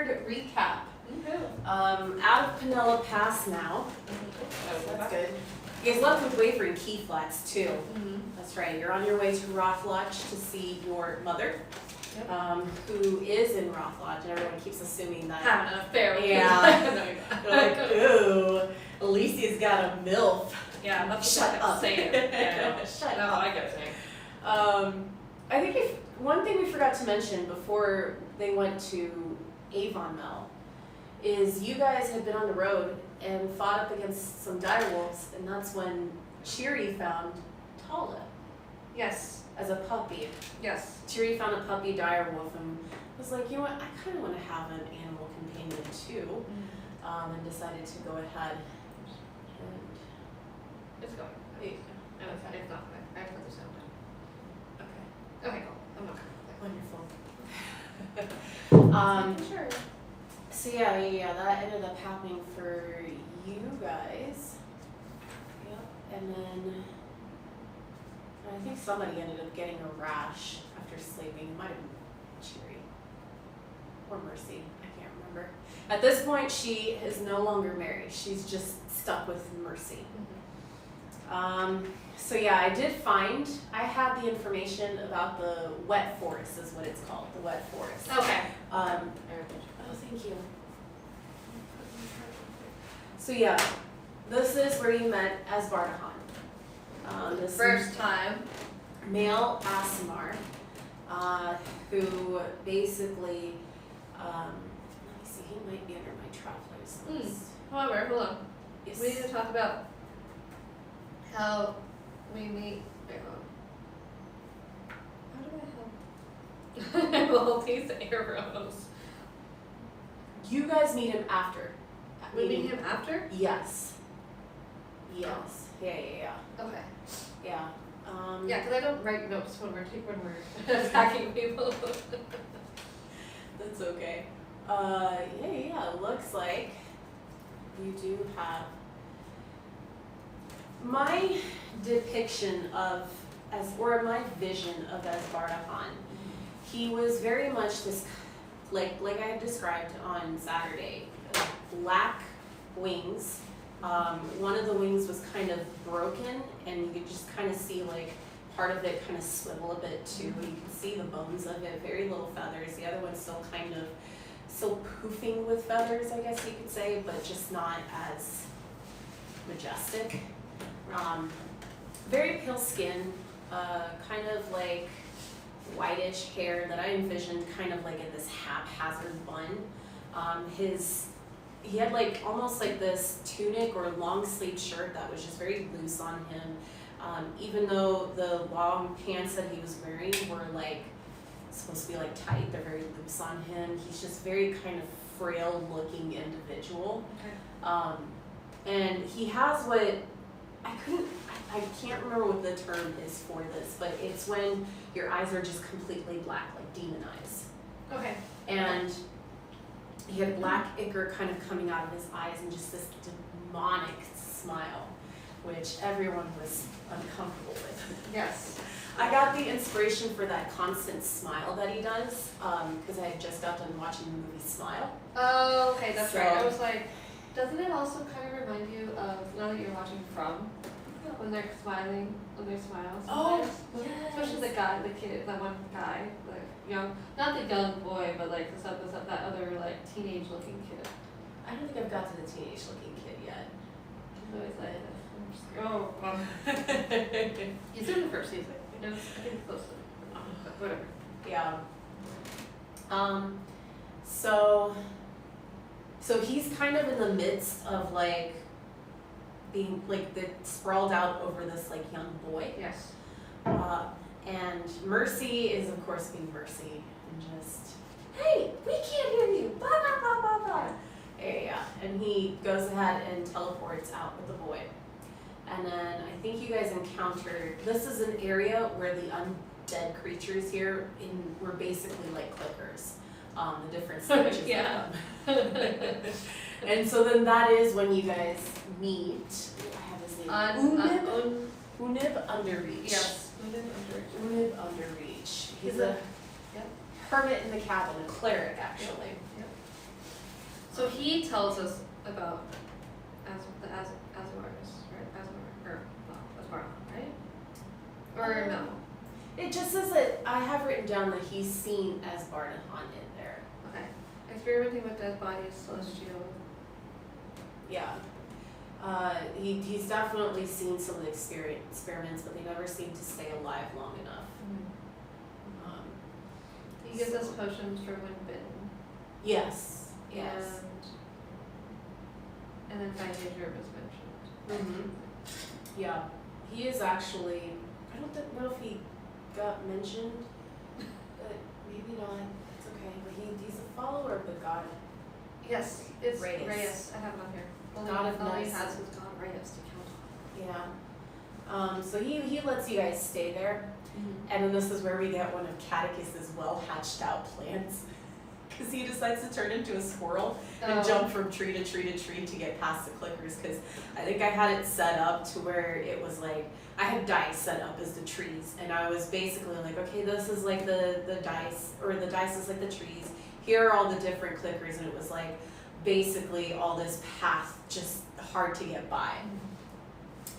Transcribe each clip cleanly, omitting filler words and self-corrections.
standard recap. Out of Pinella Pass now. So that's good. You guys left with wavering key flats too. That's right. You're on your way to Rothlodge to see your mother, who is in Rothlodge, and everyone keeps assuming that. Having an affair with Yeah. They're like, ooh, Illisia's got a MILF. Yeah, that's Shut up. saying. Yeah. Shut No, up. I get saying. I think one thing we forgot to mention before they went to Avonmel is you guys had been on the road and fought up against some direwolves, and that's when Cheery found Tala Yes. as a puppy. Yes. Cheery found a puppy direwolf and was like, you know what, I kind of want to have an animal companion too, and decided to go ahead and It's going. wait. No, it's not going. I have to put the sound down. Okay, Okay, cool. I'm not wonderful. sure. So yeah, that ended up happening for you guys. Yep, and then I think somebody ended up getting a rash after sleeping. It might have been Cheery or Mercy. I can't remember. At this point, she is no longer married. She's just stuck with Mercy. So yeah, I had the information about the wet forest is what it's called, the wet forest. Okay. Oh, thank you. So yeah, this is where you met Asbardarhan. This First time. male Aasimar, who basically, let me see, he might be under my traveler's list. However, hold on. Yes. We need to talk about how we meet. Wait, hold on. How do I help? Well, these arrows. You guys meet him after. We meet him after? Yes. Yes. Yeah. Okay. Yeah. Yeah, because I don't write notes when we're attacking people. That's okay. Yeah. It looks like you do have my depiction of or my vision of Asbardarhan. He was very much this, like I had described on Saturday, black wings. One of the wings was kind of broken, and you could just kind of see like part of it kind of swivel a bit too. You can see the bones of it, very little feathers. The other one's still poofing with feathers, I guess you could say, but just not as majestic. Very pale skin, kind of like whitish hair that I envisioned kind of like in this haphazard bun. He had like almost like this tunic or long sleeve shirt that was just very loose on him. Even though the long pants that he was wearing were like supposed to be like tight, they're very loose on him. He's just very kind of frail looking individual. Okay. And he has what I can't remember what the term is for this, but it's when your eyes are just completely black, like demon eyes. Okay. And he had black ichor kind of coming out of his eyes and just this demonic smile, which everyone was uncomfortable with. Yes. I got the inspiration for that constant smile that he does, because I had just got done watching the movie Smile. Oh, okay, that's So- right. I was like, doesn't it also kind of remind you of, now that you're watching From, when they're smiling, when they smile sometimes? yes. Especially the kid, that one guy, like young, not the young boy, but like that other like teenage looking kid. I don't think I've got to the teenage looking kid yet. He's always like, oh, he's in the first season. I think close to it. But whatever. Yeah. So he's kind of in the midst of like being like sprawled out over this like young boy. Yes. And Mercy is of course being Mercy and just, hey, we can't hear you, blah blah blah blah blah. Yeah. And he goes ahead and teleports out with the boy. And then I think you guys encountered, this is an area where the undead creatures here were basically like clickers. The different stages Yeah. of them. And so then that is when you guys meet. I have his name. Unib Underreach. Yes. Unib Underreach. He's a hermit in the cabin, a cleric actually. Yep. So he tells us about Asbardarhan, right? Asbardarhan, right? Or no? It just says that I have written down that he's seen Asbardarhan in there. Okay. Experimenting with dead bodies, celestial. Yeah. He's definitely seen some of the experiments, but they never seem to stay alive long enough. He gives us potions for when bitten. Yes. Yes. And then Fine Nature was mentioned. Yeah. He is actually, I don't know if he got mentioned, but maybe not. It's okay. But he's a follower of the god. Yes, it's Reyes. Reyes. I have it on here. God of all he nice. has is God Reyes to count on. Yeah. So he lets you guys stay there. And then this is where we get one of Catechus's well hatched out plans. Because he decides to turn into a squirrel and jump from tree to tree to tree to get past the clickers. Because I think I had it set up to where it was like, I had dice set up as the trees. And I was basically like, okay, this is like the dice, or the dice is like the trees. Here are all the different clickers. And it was like basically all this path just hard to get by.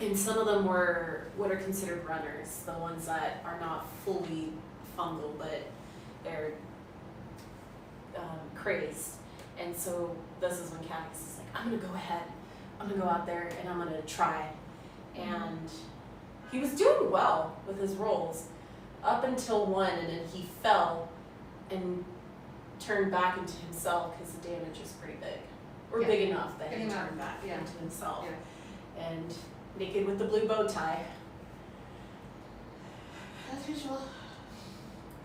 And some of them were what are considered runners, the ones that are not fully fungal, but they're crazed. And so this is when Catechus is like, I'm gonna go ahead, I'm gonna go out there and I'm gonna try. And he was doing well with his rolls up until one, and then he fell and turned back into himself because the damage was pretty big. Or big enough that he turned back into himself. Yeah. And naked with the blue bow tie. As usual.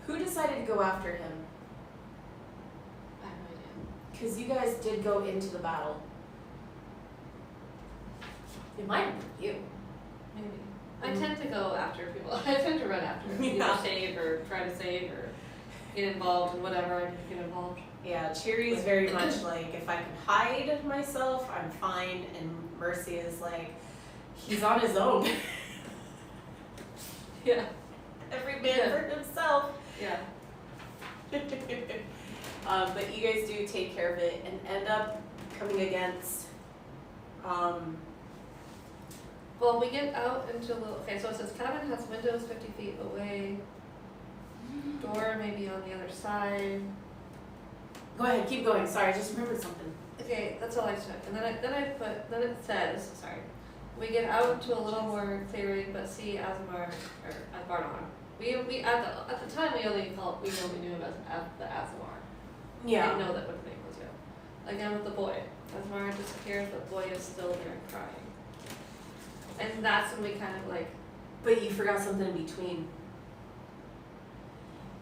Who decided to go after him? I have no idea. Because you guys did go into the battle. It might have been you. Maybe. I tend to go after people. I tend to run after them. Either save or try to save or get involved in whatever I need to get involved. Yeah, Cheery is very much like, if I can hide myself, I'm fine. And Mercy is like, he's on his own. Yeah. Every man for himself. Yeah. But you guys do take care of it and end up coming against. Well, we get out into a little. Okay, so it says cabin has windows 50 feet away. Door maybe on the other side. Go ahead, keep going. Sorry, I just remembered something. Okay, that's all I took. And then it says, sorry, we get out to a little more clearing, but see Asbardarhan. We at the time we only knew him as the Asmar. Yeah. We didn't know that what the name was yet. Again with the boy. Asmar disappears, but boy is still there and crying. And that's when we kind of like. But you forgot something in between.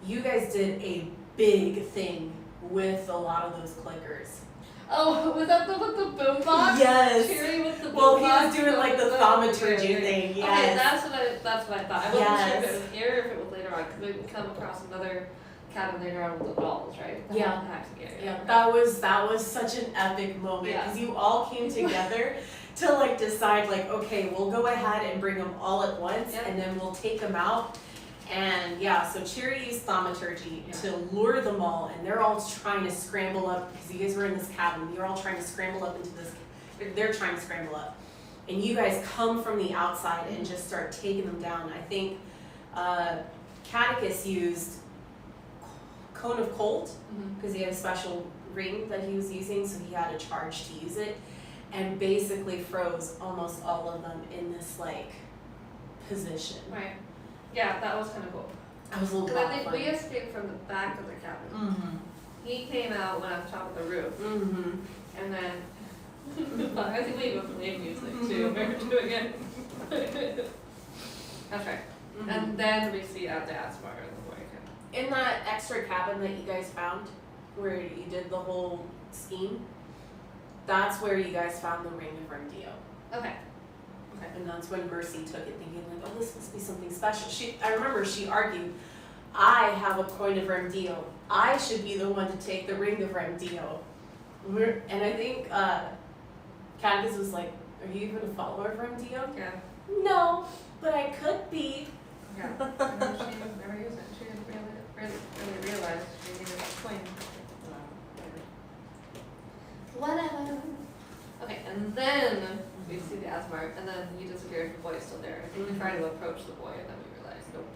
You guys did a big thing with a lot of those clickers. Oh, was that with the boombox? Yes. Cheery with the boombox. Well, he was doing like the thaumaturgy thing. Yes. Okay, that's what I thought. I wasn't sure if it was here or if it was later on, because we would come across another cabin later on with the dolls, right? The hacking area. Yeah, that was such an epic moment because you all came together to like decide like, okay, we'll go ahead and bring them all at once, and then we'll take them out. And so Cheery used thaumaturgy to lure them all, and they're all trying to scramble up because you guys were in this cabin. You're all trying to scramble up into this. They're trying to scramble up, and you guys come from the outside and just start taking them down. I think Catechus used Cone of Cold because he had a special ring that he was using, so he had a charge to use it, and basically froze almost all of them in this like position. Right. Yeah, that was kind of cool. I was a little. Because I think we escaped from the back of the cabin. He came out when on top of the roof, and then I think we even played music too. We were doing it. That's right. And then we see out the Asbar and the boy. In that extra cabin that you guys found, where you did the whole scheme, that's where you guys found the Ring of Rendio. Okay. And that's when Mercy took it, thinking like, oh, this must be something special. I remember she argued, I have a coin of Rendio. I should be the one to take the Ring of Rendio. And I think Catechus was like, are you even a follower of Rendio? Yeah. No, but I could be. Yeah. She never used it. She didn't really realize she needed a coin. What Okay, and then we see the Asmar, and then he disappears, the boy is still there. I think we try to approach the boy, and then we realize, nope,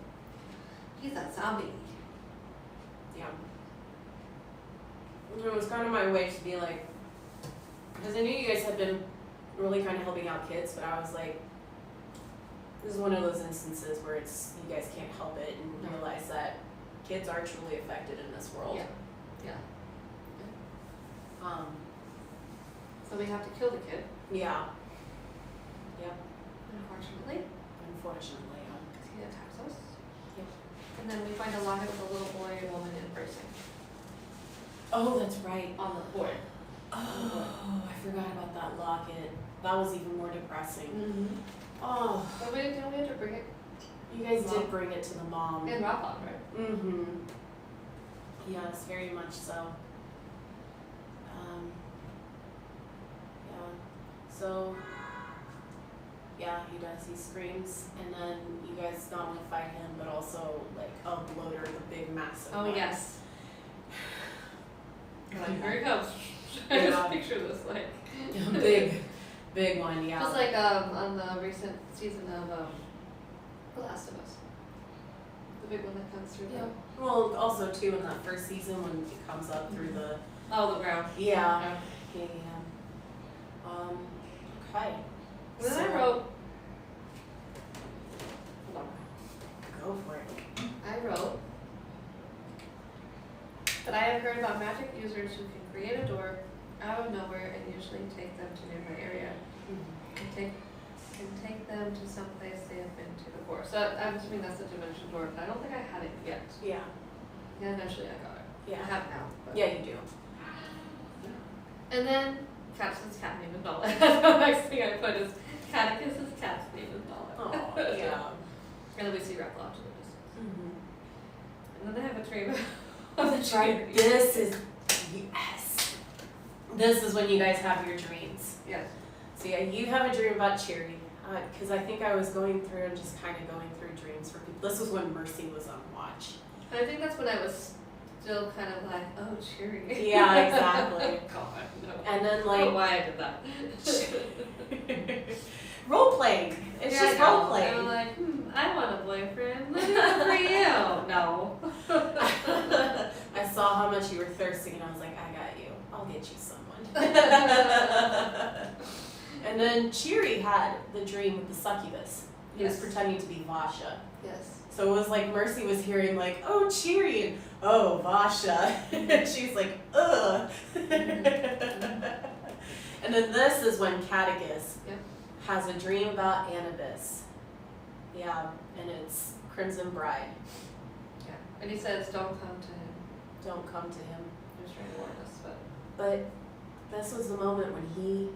he's a zombie. Yeah. It was kind of my way to be like, because I knew you guys had been really kind of helping out kids, but I was like, this is one of those instances where it's you guys can't help it and realize that kids are truly affected in this world. Yeah. So we have to kill the kid, yeah. Yep. unfortunately, Unfortunately, because he attacks us. Yep. And then we find a locket with a little boy and woman embracing Oh, that's right. on the board. Oh, I forgot about that locket. That was even more depressing. Mm-hmm. Oh, But we didn't we have to bring it you guys Mom. did bring it to the mom. in Rothlodge, right? Mm-hmm. Yes, very much so. Yeah. So, yeah, he does. He screams, and then you guys not only fight him, but also like a bloater, the big massive Oh one. yes. Like, Yeah. here he comes. I Yeah. just picture this like Big one, yeah. just like on the recent season of The Last of Us. The big one that comes through Yeah. Well, also too in that first season when it comes up through the the ground. yeah. Okay. Then So- I wrote hold on. Go for it. I wrote that I have heard about magic users who can create a door out of nowhere and usually take them to nearby area and take them to some place they have been to before. So I'm assuming that's the dimension door, but I don't think I had it yet. Yeah. Yeah, eventually I got it. I Yeah. have it now. But. Yeah, you do. And then Catechis's cat name is Nala. The next thing I put is Catechis's cat's name is Nala. Oh, yeah. And then we see Rothlodge in the distance. Mm-hmm. And then I have a dream of That's right. This is yes. This is when you guys have your dreams. Yes. So yeah, you have a dream about Cherry, because I think I was going through and just kind of going through dreams for people. This was when Mercy was on watch. And I think that's when I was still kind of like, oh, cheery. Yeah, exactly. God, no. And then I don't know like why I did that. role playing. It's Yeah, just I know. role playing. I'm like, I want a boyfriend. Let me look for you. No. I saw how much you were thirsting, and I was like, I got you. I'll get you someone. And then Cheery had the dream with the succubus. He was Yes. pretending to be Vasha. Yes. So it was like Mercy was hearing like, oh, Cheery, and oh, Vasha. And she's like, ugh. And then this is when Catechus Yep. has a dream about Anubis. Yeah, and it's Crimson Bride. Yeah. And he says, don't come to him. Don't come to him. He was trying to warn us, but. But this was the moment when he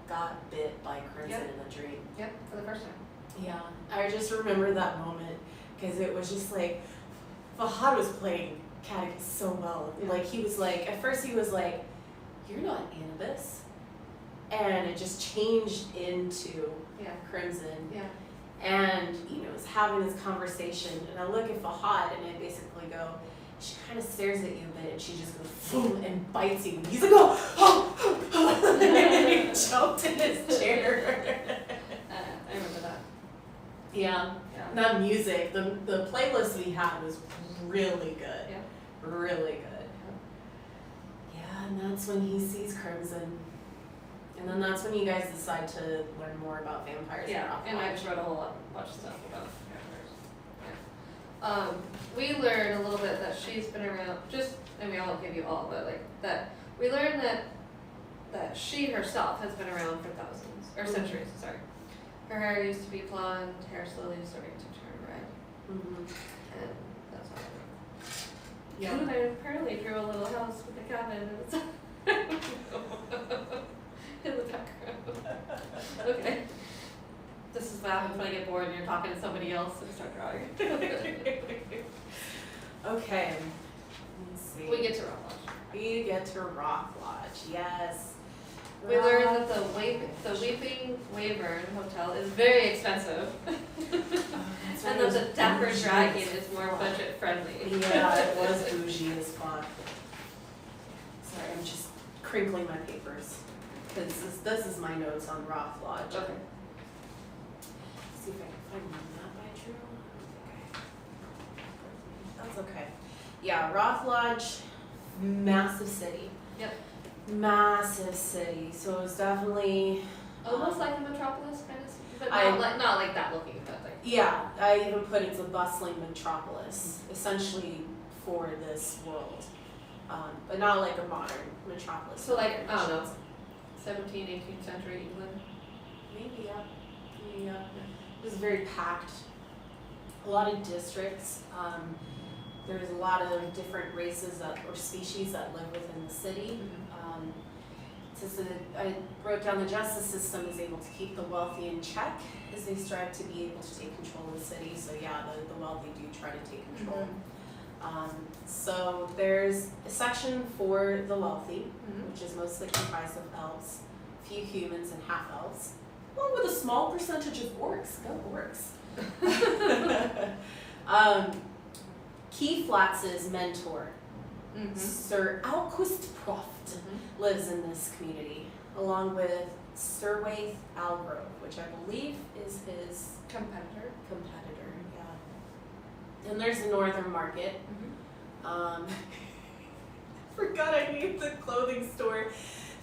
got bit by Crimson Yep. in a dream. Yep, for the first time. Yeah, I just remember that moment because it was just like, Fahad was playing Catechus so well. Yeah. Like he was like, at first he was like, you're not Anubis. And it just changed into Yeah. Crimson. Yeah. And, was having this conversation, and I look at Fahad, and I basically go, she kind of stares at you a bit, and she just goes, boom, and bites you. And he's like, oh, and he jumped in his chair. I remember that. Yeah. Yeah. And that music, the playlist we had was really good. Yeah. Really good. Yeah, and that's when he sees Crimson. And then that's when you guys decide to learn more about vampires. Yeah, and I just wrote a whole bunch of stuff about vampires. Yeah. We learn a little bit that she's been around, I won't give you all, but that we learn that she herself has been around for thousands, or centuries, sorry. Her hair used to be blonde, hair slowly starting to turn red, and that's all I wrote. Yeah. And I apparently drew a little house with a cabin, and it's in the background. Okay. This is what happens when I get bored and you're talking to somebody else and start drawing. Okay. Let me see. We get to Rothlodge. We get to Rothlodge, yes. We learn that the Weeping Wyvern Hotel is very expensive. And that the Dapper Dragon is more budget friendly. Yeah, it was bougie as fuck. Sorry, I'm just crinkling my papers, because this is my notes on Rothlodge. Okay. See if I can find my map by Drew. That's okay. Yeah, Rothlodge, massive city. Yep. Massive city. So it was definitely Almost like a metropolis, kind of, but I- not like that looking, but like. yeah, I even put it's a bustling metropolis, essentially for this world. But not like a modern metropolis. So like, I don't know, 17th, 18th century England. Maybe, yeah. Maybe, yeah. It was very packed. A lot of districts. There's a lot of different races or species that live within the city. I wrote down the justice system is able to keep the wealthy in check as they strive to be able to take control of the city. So yeah, the wealthy do try to take control. So there's a section for the wealthy, which is mostly comprised of elves, few humans and half elves, along with a small percentage of orcs. Go orcs. Keyflax's mentor, Sir Alquist Proft, lives in this community, along with Sir Waith Algrove, which I believe is his Competitor. yeah. And there's the Northern Market. Forgot I named the clothing store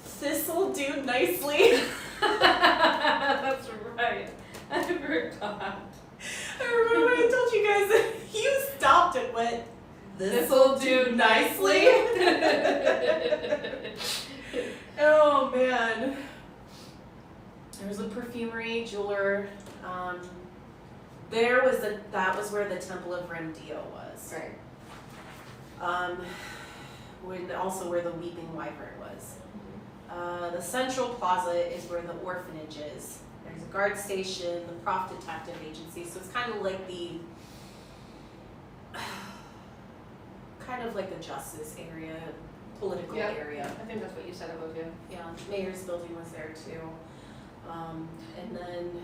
Thistle Do Nicely. That's right. I forgot. I remember when I told you guys that you stopped and went, this'll do nicely. Oh man. There was a perfumery, jeweler. That was where the Temple of Remdio was. Right. Also where the Weeping Wyvern was. The Central Plaza is where the orphanage is. There's a guard station, the Prof Detective Agency, so it's kind of like the justice area, political area. I think that's what you said it was, yeah. Yeah, Mayor's building was there too. And then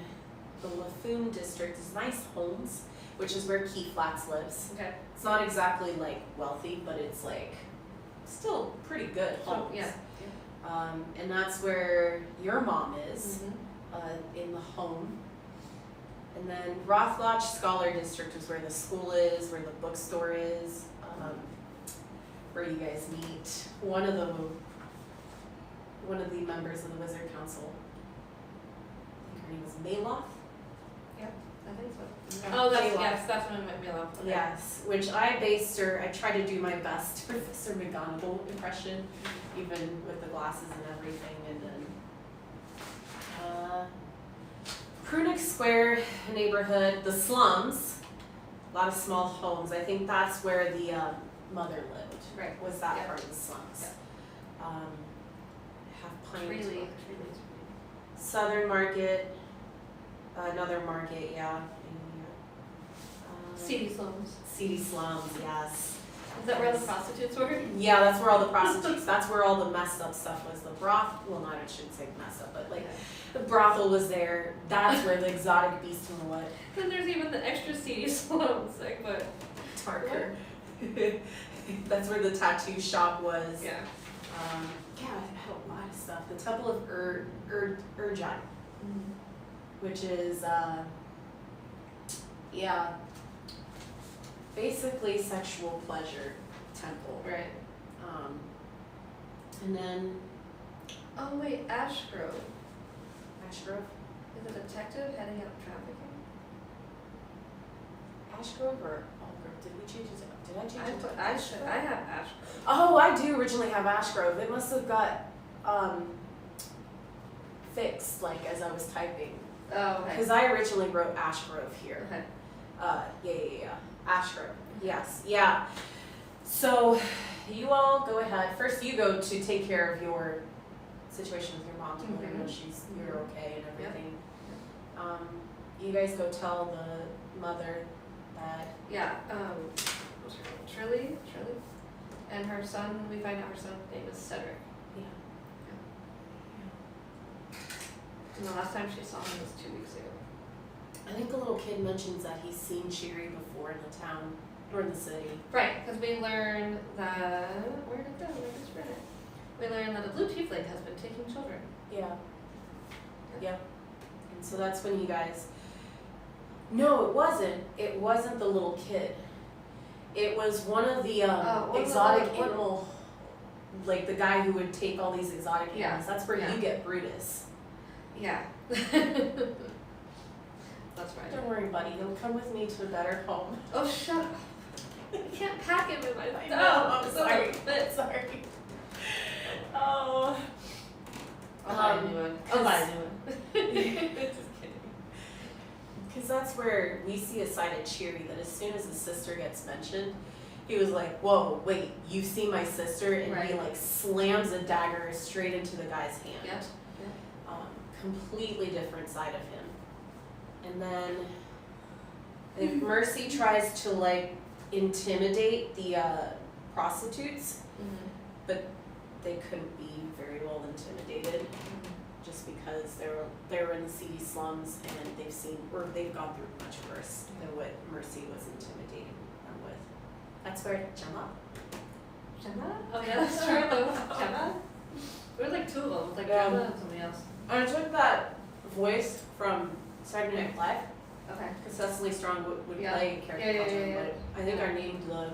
the Laffoon district is nice homes, which is where Keyflax lives. Okay. It's not exactly like wealthy, but it's like still pretty good homes. Yeah. And that's where your mom is. In the home. And then Rothlodge Scholar District is where the school is, where the bookstore is, where you guys meet. One of the members of the Wizard Council, I think her name was Maloth. I think so. Yeah. Oh, Maloth. that's when it might be allowed. Okay. Yes, which I based her, I tried to do my best Professor McGonagall impression, even with the glasses and everything, and then Prunick Square neighborhood, the slums, a lot of small homes. I think that's where the mother lived. Right. Was that Yeah. part of the slums? Yeah. Have Pine Freely. Southern Market, another market, yeah. Seedy slums. Seedy slums, yes. Is that where the prostitutes were? Yeah, that's where all the prostitutes, that's where all the messed up stuff was. The I shouldn't say messed up, but like the brothel was there. That's where the exotic beast and what. Then there's even the extra seedy slums, like what? Darker. That's where the tattoo shop was. Yeah. Yeah, I had a lot of stuff. The Temple of Urjai, which is basically sexual pleasure temple. Right. And then Oh wait, Ashgrove. Ashgrove. Is a detective heading up trafficking? Ashgrove or Algrove? Did we change it? Did I change it? I have Ashgrove. Oh, I do originally have Ashgrove. It must have got fixed like as I was typing. Oh, okay. Because I originally wrote Ashgrove here. Okay. Yeah. Ashgrove. Yes. Yeah. So you all go ahead. First you go to take care of your situation with your mom to let her know you're okay and everything. You guys go tell the mother that What's her name? Trilly? And her son, we find out her son's name is Cedric. And the last time she saw him was 2 weeks ago. I think the little kid mentions that he's seen Cheery before in the town or in the city. Right, because we learned that where did it go? Where just read it? we learned that a blue tiefling has been taking children. Yeah. Yep. And so that's when you guys. No, it wasn't. It wasn't the little kid. It was one of the exotic animal, like the guy who would take all these exotic animals. That's where you get Brutus. Yeah. That's right. Don't worry, buddy. He'll come with me to a better home. Oh, shut up. You can't pack him in my I know. I'm sorry. But Sorry. Oh. I'll buy a new one. I'll buy a new one. Just kidding. Because that's where we see a side of Cheery that as soon as his sister gets mentioned, he was like, whoa, wait, you see my sister? And he like slams a dagger straight into the guy's hand. Yep. Completely different side of him. And then I think Mercy tries to like intimidate the prostitutes, but they couldn't be very well intimidated. Just because they were in the seedy slums and they've gone through much worse than what Mercy was intimidating them with. That's where Gemma? Oh yeah, that's true. Gemma? There were like two of them, like Gemma and somebody else. I took that voice from Saturday Night Live. Okay. Because Cecily Strong would play a character called but I think I named the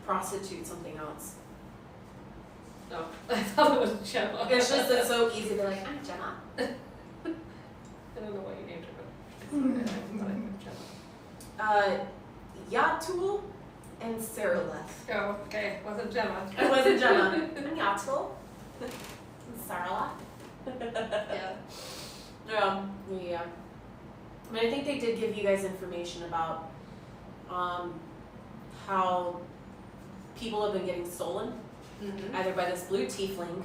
prostitute something else. No, I thought it was Gemma. It's just it's so easy to be like, I'm Gemma. I don't know what you named her, but I thought it was Gemma. Yatul and Saraleth. Oh, okay, wasn't Gemma. It wasn't Gemma. Yatul and Saraleth. Yeah. Yeah. I mean, I think they did give you guys information about how people have been getting stolen, either by this blue tiefling,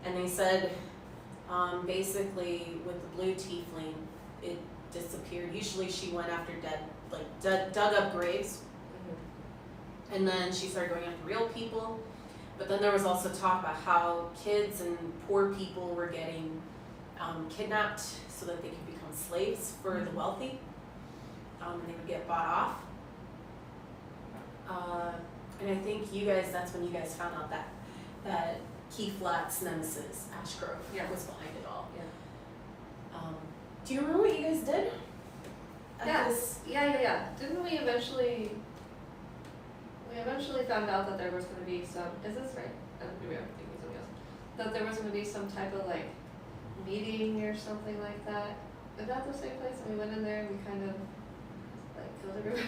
and they said basically with the blue tiefling, it disappeared. Usually she went after dug up graves, and then she started going after real people. But then there was also talk about how kids and poor people were getting kidnapped so that they could become slaves for the wealthy, and they would get bought off. And I think that's when you guys found out that Keith Flat's nemesis, Ashgrove, was behind it all. Yeah. Do you remember what you guys did? Yeah. Didn't we eventually found out that there was going to be some, is this right? Maybe I'm thinking something else. That there was going to be some type of like meeting or something like that. Is that the same place? And we went in there and we kind of like killed everybody.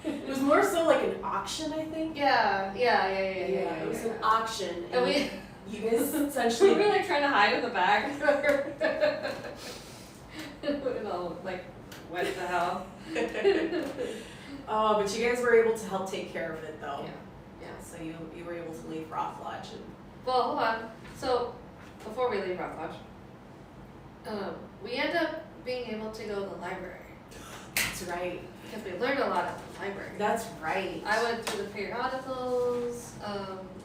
It was more so like an auction, I think. Yeah. It was an auction. And you guys essentially we were like trying to hide in the back. It all like went to hell. Oh, but you guys were able to help take care of it though. Yeah. So you were able to leave Rothlodge and. Well, hold on. So before we leave Rothlodge, we end up being able to go to the library. That's right. Because we learned a lot at the library. That's right. I went through the periodicals.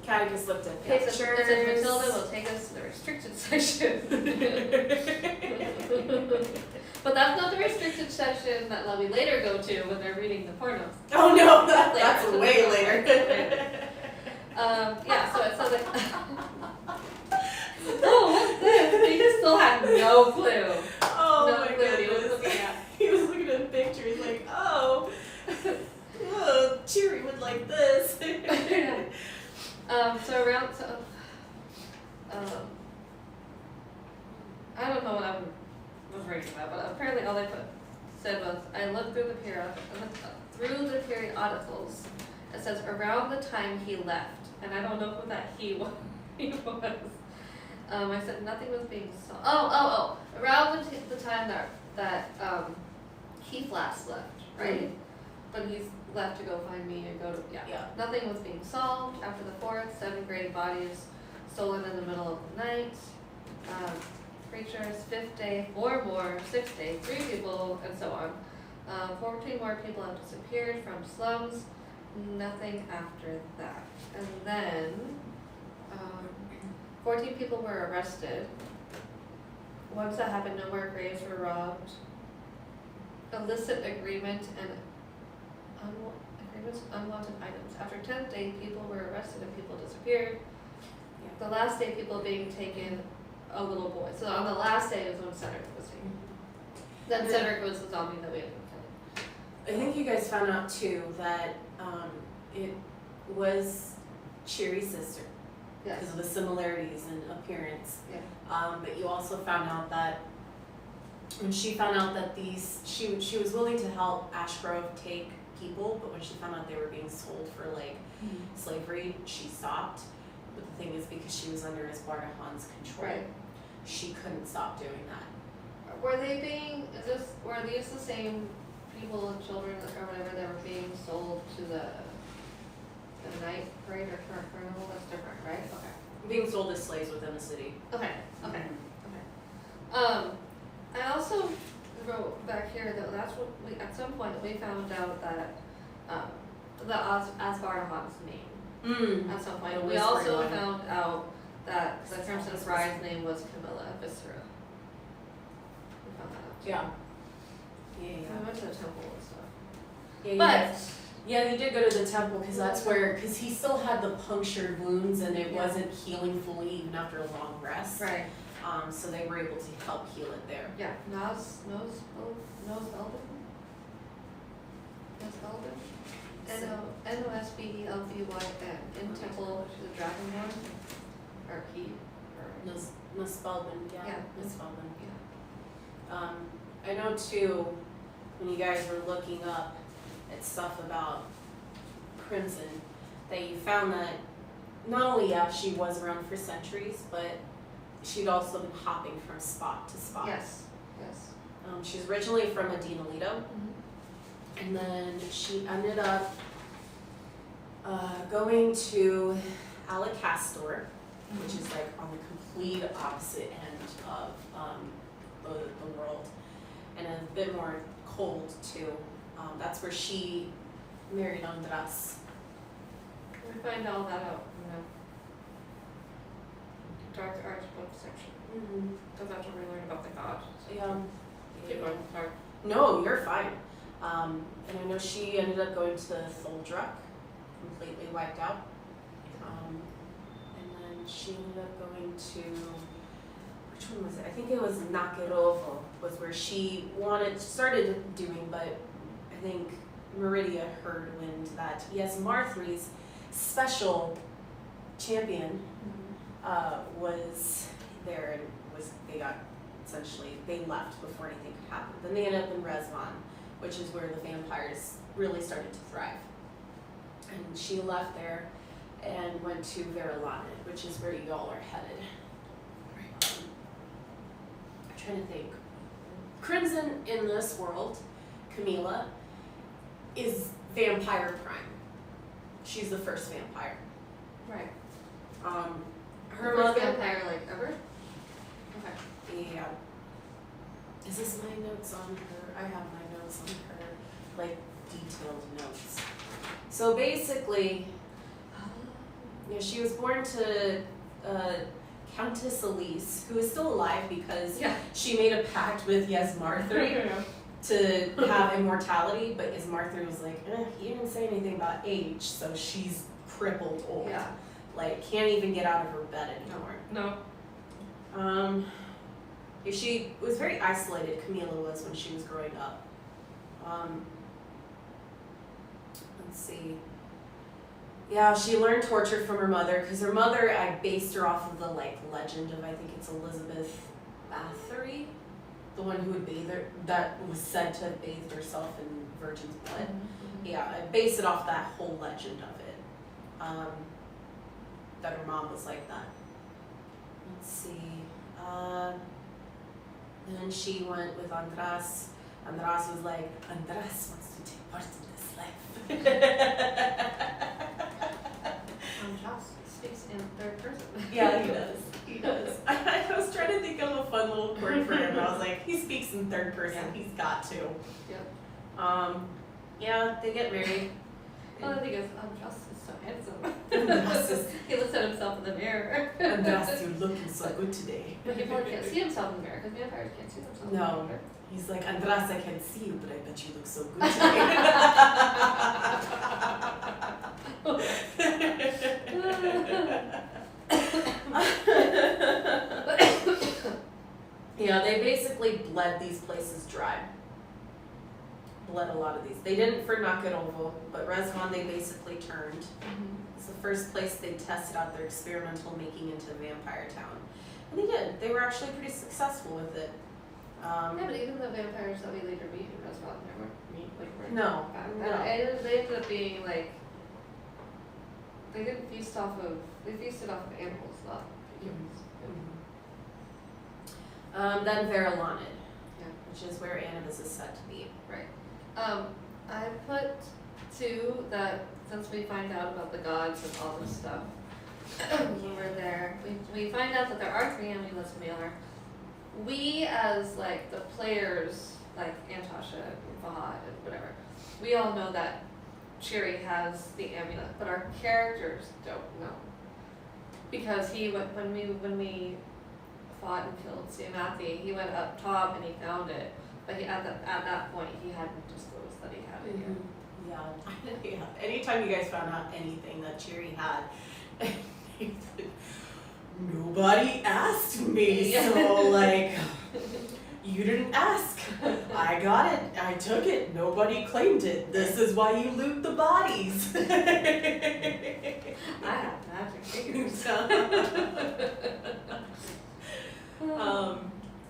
Catechus looked at pictures. It said Matilda will take us to the restricted section. But that's not the restricted section that we later go to when they're reading the pornos. Oh no, that's way later. So it says like, oh, what's this? He just still had no clue. Oh no my clue goodness. He was looking at. He was looking at pictures like, oh, Cheery would like this. I don't know what I was reading about, but apparently all they said was, I looked through the periodicals. It says around the time he left, and I don't know who that he was. I said nothing was being sold. Around the time that Keith last left, right? But he's left to go find me and go to Nothing was being solved after the 4th. 7 grave bodies stolen in the middle of the night. Creatures, 5th day, 4 more, 6th day, 3 people, and so on. 14 more people have disappeared from slums. Nothing after that. And then 14 people were arrested. Once that happened, no more graves were robbed. Illicit agreement and unwanted items. After 10th day, people were arrested and people disappeared. the last day people being taken, a little boy. So on the last day is when Cedric was taken. Then Cedric was the zombie that we had been killing. I think you guys found out too that it was Cherry's sister Yes. because of the similarities in appearance. Yeah. But you also found out that when she found out that she was willing to help Ashgrove take people, but when she found out they were being sold for like slavery, she stopped. But the thing is, because she was under Asbardarhan's control, Right. she couldn't stop doing that. Were these the same people and children or whatever that were being sold to the night parade or carnival? That's different, right? Okay. Being sold as slaves within the city. Okay. I also wrote back here that that's what at some point we found out that the Asbardarhan's name. At some point, we also found out that the Crimson Bride's name was Camilla Viscera. We found that out. Yeah. We went to the temple and stuff. Yeah, But yeah, he did go to the temple because he still had the punctured wounds and it wasn't healing fully even after a long rest. right, So they were able to help heal it there. yeah, Nosvelden, Nosvelden, in temple to the Dragonborn, or he, or Nuspelman, yeah. Yeah. Nuspelman. yeah. I know too, when you guys were looking up at stuff about Crimson, that you found that not only, she was around for centuries, but she'd also been hopping from spot to spot. Yes. She's originally from Adinalito, and then she ended up going to Alakastor, which is like on the complete opposite end of the world, and a bit more cold too. That's where she married Andras. We find all that out in the Dark Arts book section. Because that's where we learn about the gods. Yeah. Keep going, sorry. No, you're fine. And I know she ended up going to Tholdruck, completely wiped out. And then she ended up going to, which one was it? I think it was Nakerovo, was where she started doing, but I think Meridia heard wind that, yes, Marthry's special champion was there and they left before anything could happen. Then they ended up in Resvan, which is where the vampires really started to thrive. And she left there and went to Verilane, which is where y'all are headed. I'm trying to think. Crimson in this world, Camilla, is vampire prime. She's the first vampire. Right. Her First mother. vampire, like, ever? Okay. Yeah. Is this my notes on her? I have my notes on her, like detailed notes. So basically, she was born to Countess Elise, who is still alive because she made a pact with Marthry to have immortality, but Marthry was like, he didn't say anything about age, so she's crippled old. Yeah. Like, can't even get out of her bed anymore. No. She was very isolated, Camilla was, when she was growing up. Let's see. Yeah, she learned torture from her mother, because her mother, I based her off of the, legend of, I think it's Elizabeth Bathory, the one who would bathe her, that was said to have bathed herself in virgin's blood. Yeah, I based it off that whole legend of it. That her mom was like that. Let's see. Then she went with Andras. Andras was like, Andras wants to take part in this life. Andras speaks in third person. Yeah, he does. He does. I was trying to think of a fun little quirk for him, and I was like, he speaks in third person. Yeah. He's got to. Yep. Yeah, they get married. Well, the thing is, Andras is so handsome. He looks at himself in the mirror. Andras, you're looking so good today. But he probably can't see himself in the mirror, because vampires can't see themselves No. in the mirror. He's like, Andras, I can't see you, but I bet you look so good today. Yeah, they basically bled these places dry. Bled a lot of these. They didn't for Nakanovo, but Rezvan they basically turned. It's the first place they tested out their experimental making into a vampire town. And they did. They were actually pretty successful with it. Yeah, but even the vampires that we later meet in Restaurant never meet, like, we're No, back. no. They ended up being like, they didn't feast off of, they feasted off of animals, not humans. Then Verilonid, Yeah. which is where Annabis is said to be. Right. I put two that, since we find out about the gods and all this stuff, when we're there, we find out that there are 3 amulets in Mailar. We as like the players, like Antasha and Fahad and whatever, we all know that Chiri has the amulet, but our characters don't know. Because he went, when we fought and killed Siamathi, he went up top and he found it, but he, at that point he hadn't disclosed that he had it yet. Yeah. Anytime you guys found out anything that Chiri had, nobody asked me, so like, you didn't ask. I got it, I took it, nobody claimed it. This is why you loot the bodies. I have magic fingers.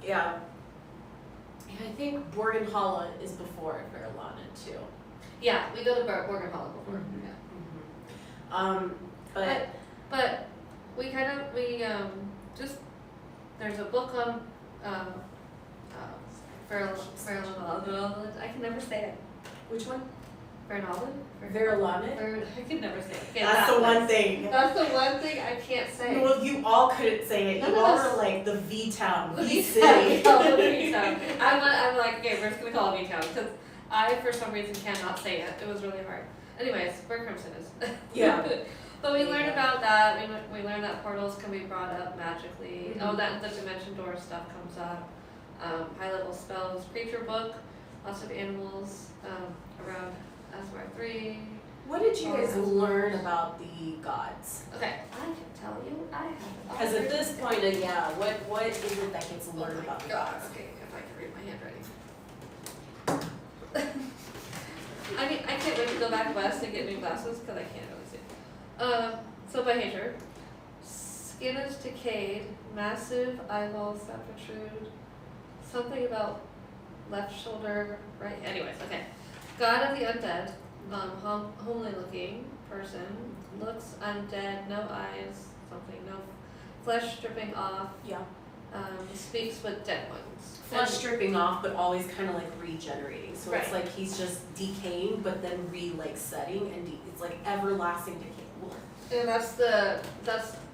Yeah. And I think Borgenhalla is before Verilonid too. Yeah, we go to Borgenhalla before. Yeah. But we kind of just there's a book on Verilonid. I can never say it. Which one? Verilonid. Verilonid? I can never say it. Okay, That's the one thing. That's the one thing I can't say. Well, you all couldn't say it. None You of all us- were like the V-Town, The V-City. V-Town. The V-Town. I'm like, okay, we're just gonna call it V-Town because I, for some reason, cannot say it. It was really hard. Anyways, where Crimson is. Yeah. But we learned about that. We learned that portals can be brought up magically. Oh, that the dimension door stuff comes up. High level spells, creature book, lots of animals around Asbar 3. What did you guys learn about the gods? Okay, I can tell you, I have it all Because at written this down. point, what is it that gets learned about the God, gods? okay, if I can read my handwriting. I mean, I can't wait to go back west and get new glasses because I can't really see. So behavior. Skin is decayed, massive eyeballs that protrude, something about left shoulder, right, anyways, okay. God of the undead, homely looking person, looks undead, no eyes, something, no flesh stripping off, Yeah. speaks with dead ones. Flesh stripping off, but always kind of like regenerating. So it's Right. like he's just decaying, but then setting, and it's like everlasting decay. And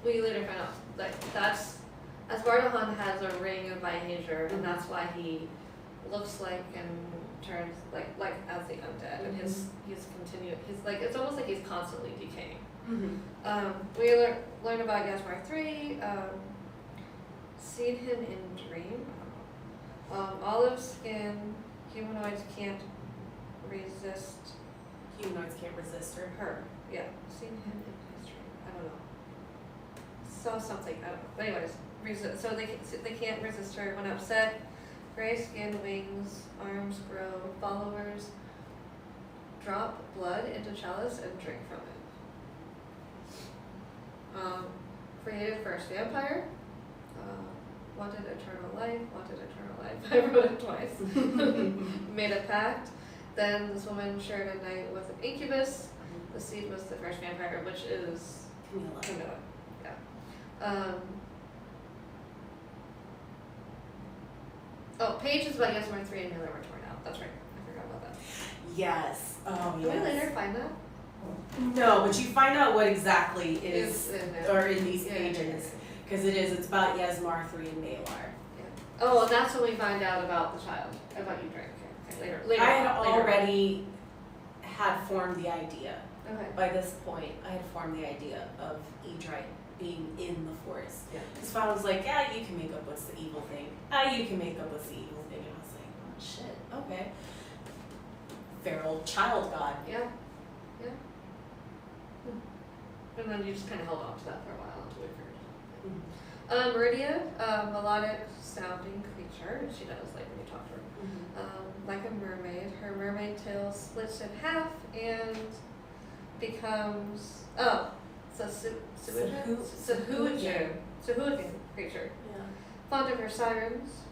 we later find out, like, Asbardarhan has a ring of Behavior, and that's why he looks like and turns like as the undead, and he's like, it's almost like he's constantly decaying. We learn about Yasmar 3, seen him in dream, olive skin, humanoids can't resist Humanoids can't resist her. her. Yeah, seen him in his dream. I don't know. Saw something. I don't know. But anyways, so they can't resist her when upset. Gray skin, wings, arms grow. Followers drop blood into chalice and drink from it. Created first vampire. Wanted eternal life. I wrote it twice. Made a pact. Then this woman shared a night with an incubus. The seed was the first vampire, which is Pinella. Yeah. Pages about Yasmar 3 and Miller were torn out. That's right. I forgot about that. Yes. Oh, Did we later find that? No, but you find out what exactly is in there. or in these pages, because it's about Yasmar 3 and Malar. Yeah. Oh, and that's when we find out about the child, about you drink. Okay, later. I had later. already had formed the idea. Okay. By this point, I had formed the idea of Edrite being in the forest. Yeah. Because Fawn was like, yeah, you can make up what's the evil thing. You can make up what's the evil thing. And I was like, oh shit, okay. Feral child god. Yeah. Yeah. And then you just kind of held on to that for a while until we figured it Meridia, melodic sounding creature. She does like when you talk to her. Like a mermaid. Her mermaid tail splits in half and becomes it's a Sahuagin creature. Yeah. Fond of her sirens.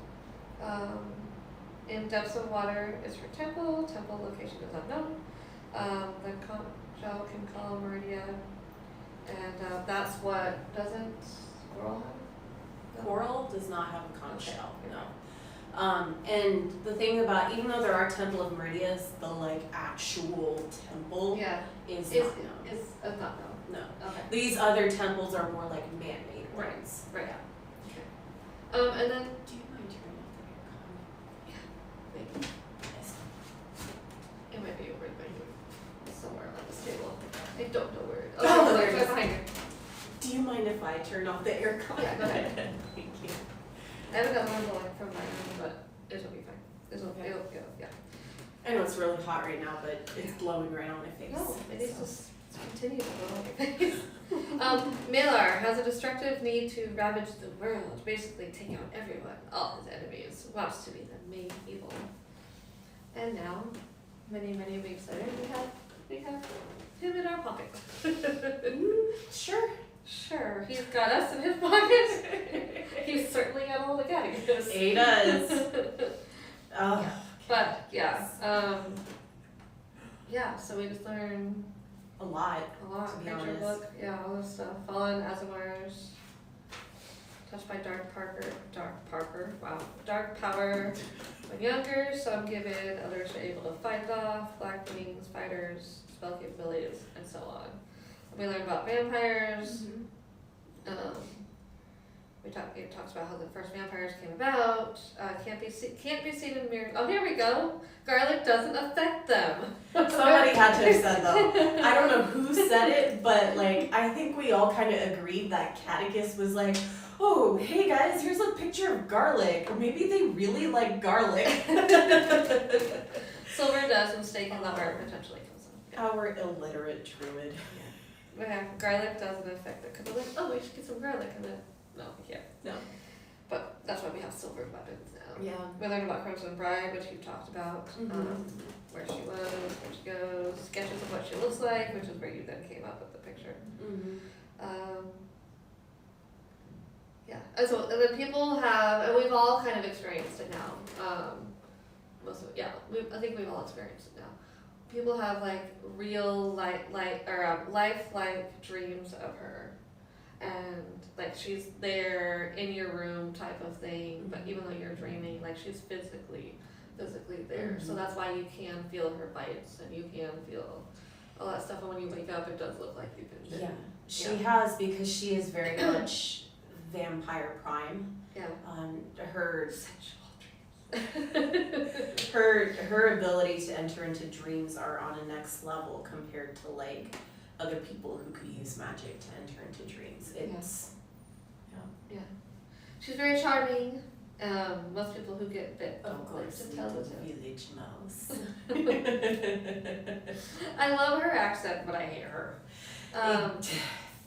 In depths of water is her temple. Temple location is unknown. The conch shell can call Meridia, and that's what doesn't Coral have? Coral does not have a conch shell, no. And the thing about, even though there are Temple of Meridias, the like actual temple is not known. Is not known. No. Okay. These other temples are more like man-made ones. Right. Yeah. And then Do you mind turning off the aircon? maybe Yes. it might be over by you somewhere on this table. I don't know where. Oh, there there it it is. Behind you. Do you mind if I turn off the aircon? Yeah, go ahead. Thank you. I haven't got one going from my room, but it'll be fine. It'll go. Yeah. I know it's really hot right now, but it's blowing right on my face. No, it needs to continue to blow on your face. Malar has a destructive need to ravage the world, basically take out everyone, all his enemies, wants to be the main evil. And now, many weeks later, we have him in our pocket. Sure. Sure, he's got us in his pocket. He's certainly got all the gadgets. He does. Oh. Yeah. But yeah, so we just learned A lot. To be Nature honest. book, all this stuff. Fallen Asimars, touched by dark power. When younger, some given, others are able to fight it off. Black wings, fighters, spell capabilities, and so on. We learned about vampires. It talks about how the first vampires came about. Can't be seen in mirrors. Oh, here we go. Garlic doesn't affect them. Somebody had to have said though. I don't know who said it, but like I think we all kind of agreed that Catechus was like, oh, hey guys, here's a picture of garlic. Or maybe they really like garlic. Silver does mistake in the heart potentially kills them. Our illiterate druid. Yeah, garlic doesn't affect it because I'm like, oh, we should get some garlic, and then no, we can't. No. But that's why we have silver weapons now. Yeah. We learned about Crimson Bride, which you talked about, where she was, where she goes, sketches of what she looks like, which is where you then came up with the picture. Yeah, and so and then people have, and we've all kind of experienced it now. I think we've all experienced it now. People have like real lifelike dreams of her, and like she's there in your room type of thing. But even though you're dreaming, like she's physically there. So that's why you can feel her bites and you can feel all that stuff. And when you wake up, it does look like you've been bitten. Yeah, she has, because she is very much vampire prime. Yeah. Her Sensual dreams. her ability to enter into dreams are on a next level compared to like other people who could use magic to enter into dreams. It's She's very charming. Most people who get bit of don't course like to tell the tale. village mouse. I love her accent, but I hate her.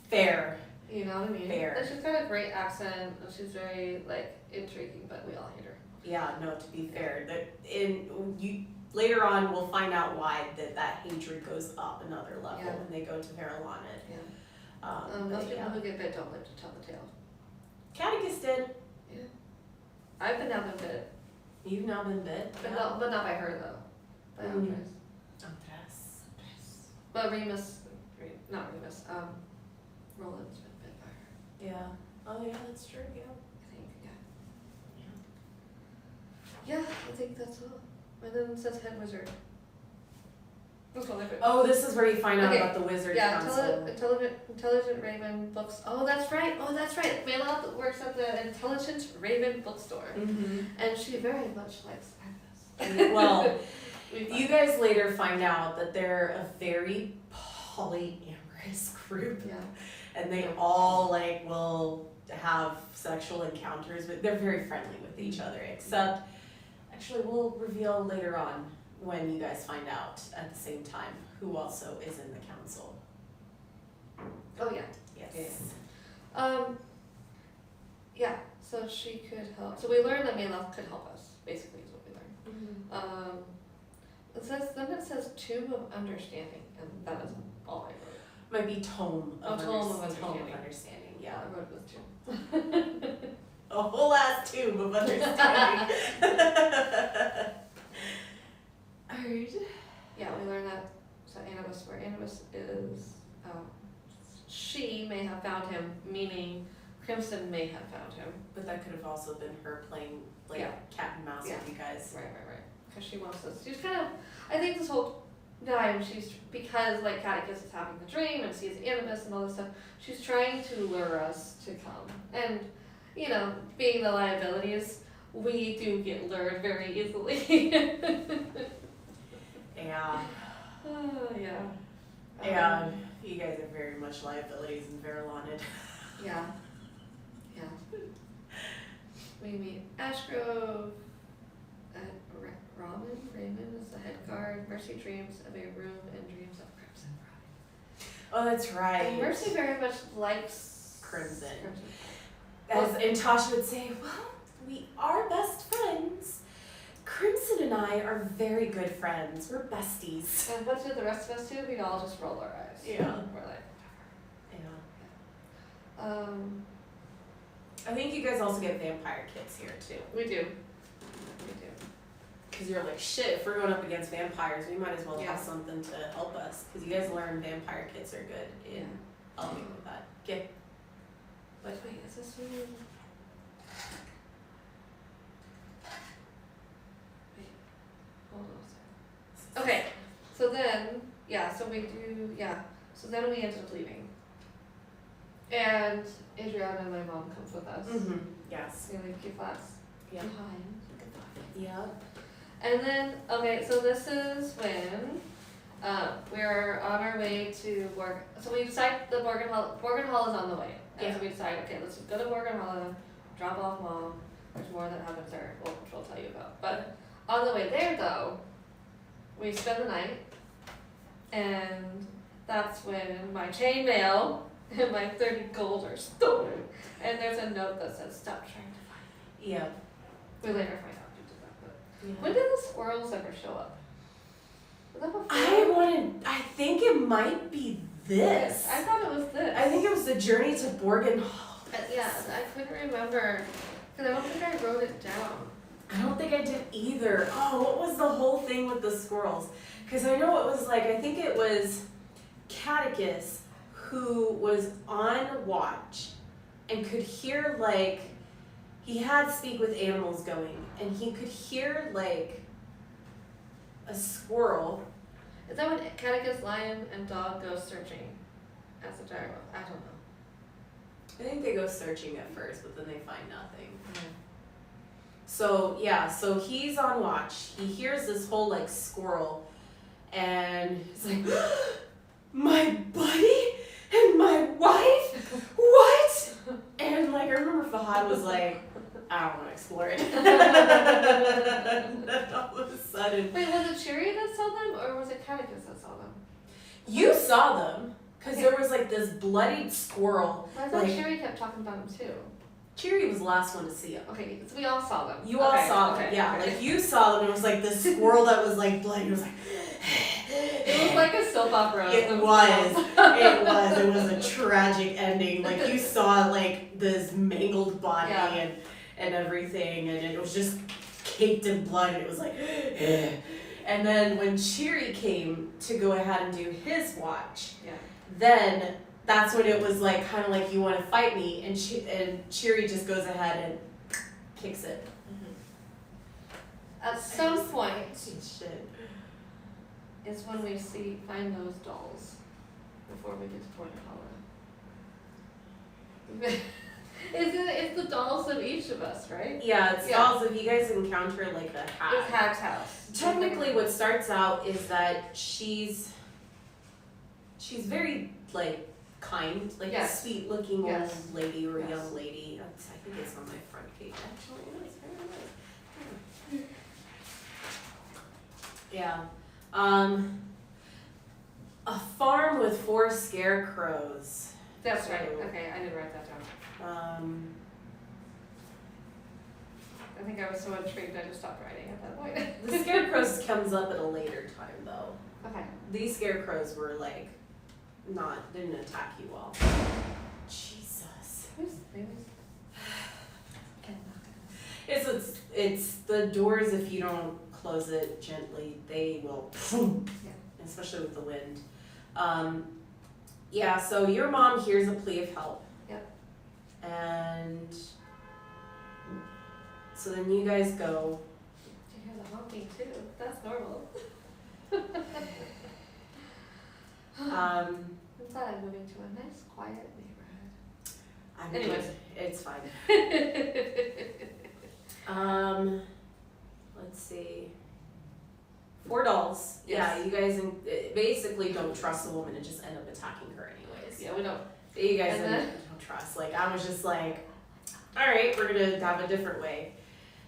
Fair. You know what I mean? Fair. And she's got a great accent, and she's very like intriguing, but we all hate her. Yeah, no, to be fair, later on we'll find out why that hatred goes up another level when they go to Veralanet. Yeah. Most people who get bit don't live to tell the tale. Catechus did. Yeah. I've been now been bit. You've now been bit. But not by her though. By Andres. Andres. But not Remus, Roland's been bit by her. Yeah. Oh yeah, that's true, yeah. I think, yeah. Yeah, I think that's all. And then it says head wizard. That's what I put. Oh, this is where you find out about the wizard council. Intelligent Raven books. Oh, that's right. Mayla works at the Intelligent Raven bookstore. And she very much likes Agnes. Well, you guys later find out that they're a very polyamorous group. Yeah. And they all like will have sexual encounters, but they're very friendly with each other, except actually we'll reveal later on when you guys find out at the same time who also is in the council. Oh yeah. Yes. yeah, so she could help. So we learned that Maleth could help us, basically is what we learned. Then it says Tomb of Understanding, and that is all I wrote. Might be Tome of Understanding. Yeah. I wrote this too. A whole ass Tomb of Understanding. Alright. Yeah, we learned that. So Anubis, where Anubis is, she may have found him, meaning Crimson may have found him. But that could have also been her playing cat and mouse with you guys. Right. Because she wants us. She's kind of, I think this whole time because like Catechus is having the dream and sees Anubis and all this stuff, she's trying to lure us to come. And, being the liabilities, we do get lured very easily. Yeah. Yeah. Yeah, you guys are very much liabilities and Verilonid. Yeah. We meet Ashgrove, Raymond is the head guard. Mercy dreams of a room and dreams of Crimson. Oh, that's right. And Mercy very much likes Crimson. And Tasha would say, well, we are best friends. Crimson and I are very good friends. We're besties. And what do the rest of us do? We'd all just roll our eyes. Yeah. We're like, yeah. I think you guys also get vampire kits here too. We do. Because you're like, shit, if we're going up against vampires, we might as well have something to help us. Because you guys learn vampire kits are good in helping with that. Okay. But wait, is this one? Wait, hold on a second. Okay, so then, so then we ended up leaving. And Adriana and my mom comes with us. Mm-hmm. Yes. We leave Q-Flats behind. Yep. And then, so this is when we're on our way to work. So we decide the Borgen Hall is on the way. And so we decide, okay, let's just go to Borgen Hall, drop off Mom. There's more that happens there, which we'll tell you about. But on the way there, though, we spend the night. And that's when my chainmail and my 30 gold are stolen. And there's a note that says, stop trying to find me. Yeah. We later find out who did that. But when did the squirrels ever show up? Was that before? I think it might be this. I thought it was this. I think it was the journey to Borgen Hall. Yeah, I couldn't remember. Because I don't think I wrote it down. I don't think I did either. Oh, what was the whole thing with the squirrels? Because I know it was like, I think it was Catechus who was on watch and could hear he had speak with animals going, and he could hear a squirrel. Is that when Catechus, lion, and dog go searching as a gyro? I don't know. I think they go searching at first, but then they find nothing. So he's on watch. He hears this whole squirrel, and he's like, my buddy and my wife? What? And I remember Fahad was like, I don't want to explore it. And then all of a sudden. Wait, was it Cheery that saw them, or was it Catechus that saw them? You saw them, because there was this bloodied squirrel. I thought Cheery kept talking about them too. Cheery was the last one to see him. Okay, so we all saw them. You all saw them, yeah. You saw them, it was this squirrel that was bloody, it was it was like a soap opera. It was a tragic ending. You saw this mangled body and everything, and it was just caked in blood, and it was and then when Cheery came to go ahead and do his watch, then that's when it was kind of you want to fight me, and Cheery just goes ahead and kicks it. At some point, shit. Is when we find those dolls before we get to Borgen Hall. It's the dolls of each of us, right? Yeah, it's dolls. If you guys encounter a hag. It's Hag's house. Technically, what starts out is that she's very kind, a sweet looking old lady or a young lady. I think it's on my front page actually. It's very nice. Yeah. A farm with 4 scarecrows. That's right. Okay, I didn't write that down. I think I was so intrigued I just stopped writing at that point. The scarecrows comes up at a later time though. Okay. These scarecrows were like, didn't attack you all. Jesus. It's the doors, if you don't close it gently, they will, especially with the wind. Yeah, so your mom hears a plea of help. Yep. And so then you guys go. You hear the honking too. That's normal. I'm glad I'm moving to a nice, quiet neighborhood. Anyways. It's fine. Let's see. 4 dolls. Yes. Yeah, you guys basically don't trust the woman and just end up attacking her anyways. Yeah, we don't. You guys And then- don't trust. Like, I was just like, all right, we're gonna have a different way.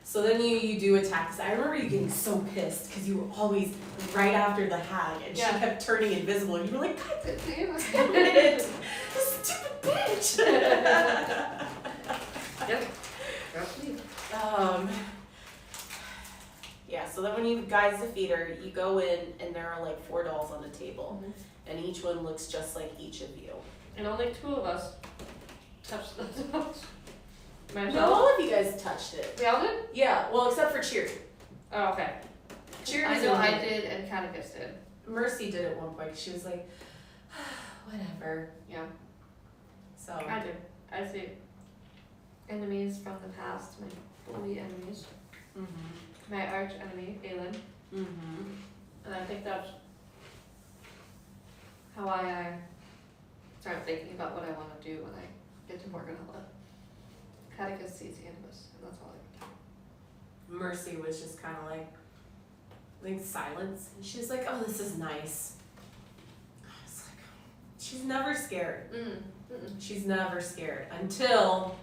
So then you do attack this. I remember you getting so pissed because you were always right after the hag and she kept turning invisible and you were like, God damn it, this stupid bitch. Yep. Yeah, so then when you guys defeat her, you go in and there are like 4 dolls on the table. And each one looks just like each of you. And only 2 of us touched the touch. No, all of you guys touched it. We all did? Yeah, well, except for Cheery. Oh, okay. Cheery I know I did and Catechus did. Mercy did at one point 'cause she was like, whatever. Yeah. So. I did. I see enemies from the past, my bully enemies. My arch enemy, Aelin. And I think that's how I start thinking about what I want to do when I get to Morganella. Catechus sees Annabis, and that's all I can do. Mercy was just kind of like silence. And she was like, oh, this is nice. I was like, she's never scared. She's never scared until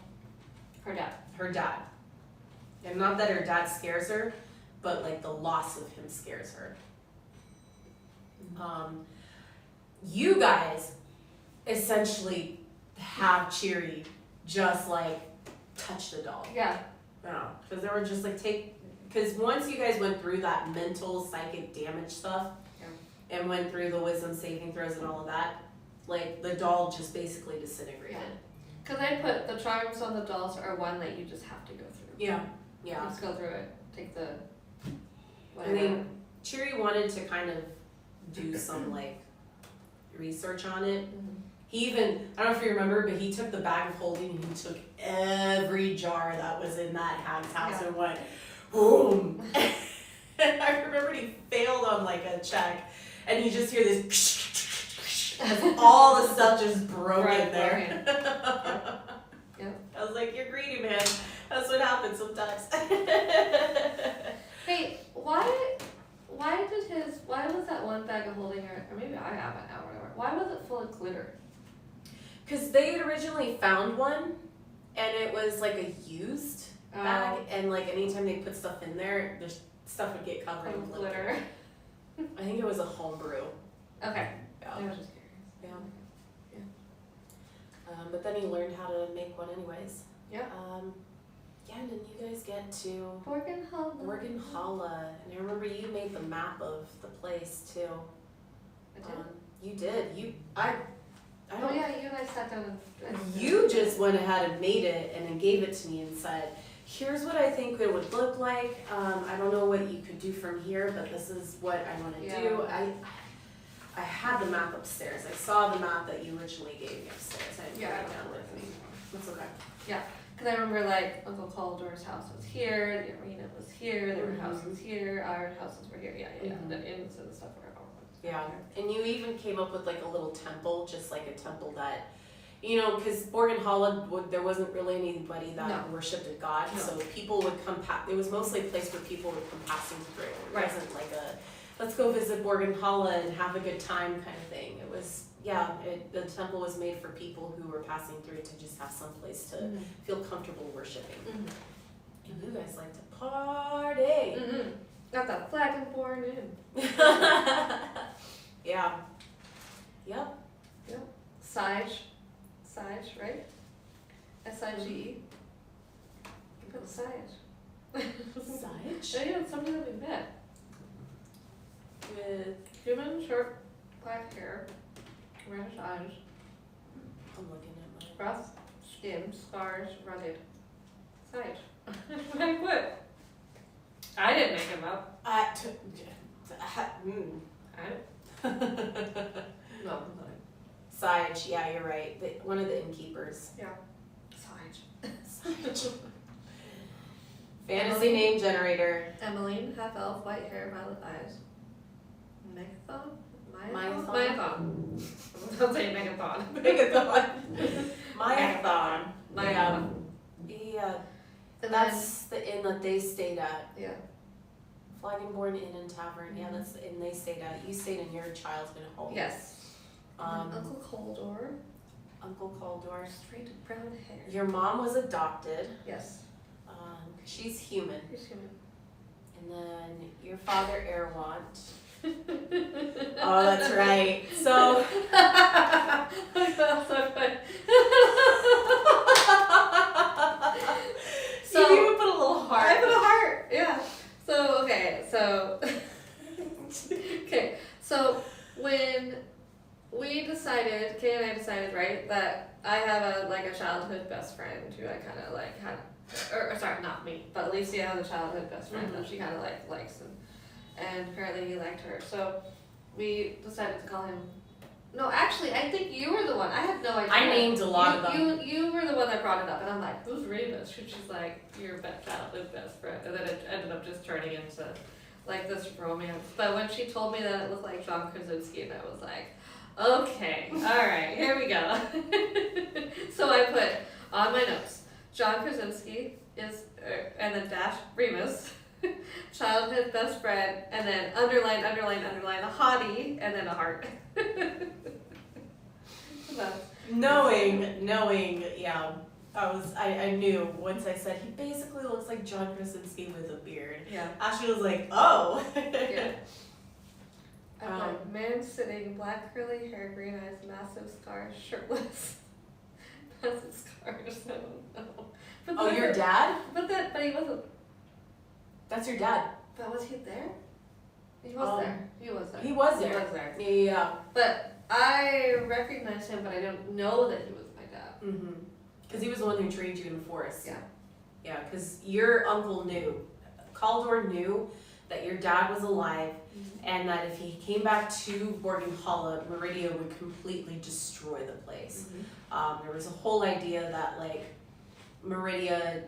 Her dad. her dad. And not that her dad scares her, but like the loss of him scares her. You guys essentially have Cheery just like touch the doll. Yeah. No, because they were just like because once you guys went through that mental psychic damage stuff and went through the wisdom saving throws and all of that, like the doll just basically disintegrated. Because I put the charms on the dolls are one that you just have to go through. Yeah. Just go through it. Take the I whatever. mean, Cheery wanted to kind of do some like research on it. He even, I don't know if you remember, but he took the bag of holding and he took every jar that was in that hag's house and went, boom. And I remember he failed on like a check and you just hear this as all the stuff just broke in there. I was like, you're greedy, man. That's what happens sometimes. Hey, why was that one bag of holding, or maybe I have it now, or whatever. Why was it full of glitter? Because they had originally found one, and it was like a used bag, and like anytime they put stuff in there, their stuff would get covered in glitter. I think it was a homebrew. Okay. Yeah. I was just curious. But then he learned how to make one anyways. Yeah. And then you guys get to Morganella. and I remember you made the map of the place too. I did? You did. I don't. Oh yeah, you and I sat down and. You just went ahead and made it and then gave it to me and said, here's what I think it would look like. I don't know what you could do from here, but this is what I want to do. I had the map upstairs. I saw the map that you originally gave me upstairs. I didn't write it down with me. That's okay. Yeah, because I remember like Uncle Caldor's house was here, the arena was here, there were houses here, our houses were here. Yeah. The inns and stuff were all. Yeah, and you even came up with like a little temple, just like a temple that, you know, because Morganella, there wasn't really anybody that worshipped a god, so people would come it was mostly a place where people would come passing through. It wasn't like a, let's go visit Morganella and have a good time kind of thing. It was, the temple was made for people who were passing through to just have some place to feel comfortable worshiping. And you guys like to party. Got that flag and born in. Yeah. Yep. Sige, right? S-I-G-E. You put Sige. Sage? Oh yeah, somebody that we met. With human short black hair, reddish eyes, I'm looking at my. rough skin, scars, rugged. Sage. Like what? I didn't make him up. I No, I'm sorry. Sage, yeah, you're right. One of the innkeepers. Yeah. Sage. Sage. Fantasy name generator. Emmeline, half elf, white hair, violet eyes. Megathon? Myathon? Myathon. Don't say megathon. Megathon. Myathon. Myathon. Yeah. And That's the inn that they stayed at. Yeah. Flagonborn Inn and Tavern. Yeah, that's the inn they stayed at. You stayed in your childhood home. Yes. Uncle Coldor. Caldor. Straight brown hair. Your mom was adopted. Yes. She's human. He's human. And then your father, Erwant. Oh, that's right. So. So you even put a little heart. I put a heart. Yeah. So okay. So when we decided, Kay and I decided, right, that I have a childhood best friend who I kind of like had, or sorry, not me, but Illisia has a childhood best friend that she kind of like likes, and apparently he liked her. So we decided to call him. No, actually, I think you were the one. I had no idea. I named a lot of them. You were the one that brought it up, and I'm like, who's Remus? She's like, your childhood best friend, and then it ended up just turning into like this romance. But when she told me that it looked like John Krasinski, and I was like, okay, all right, here we go. So I put on my notes, John Krasinski is, and then dash Remus, childhood best friend, and then underline, a hottie, and then a heart. Knowing, yeah. I knew once I said he basically looks like John Krasinski with a beard. Yeah. Ashley was like, oh. Yeah. Man sitting, black curly hair, green eyes, massive scars, shirtless. Massive scars, I don't know. But your dad? But he wasn't. That's your dad. But was he there? He was there. He was there. He was there. He was there. Yeah. But I recognized him, but I don't know that he was my dad. Mm-hmm. Because he was the one who trained you in the forest. Yeah. Yeah, because your uncle knew. Caldor knew that your dad was alive, and that if he came back to Borgenhalla, Meridia would completely destroy the place. There was a whole idea that, like, Meridia,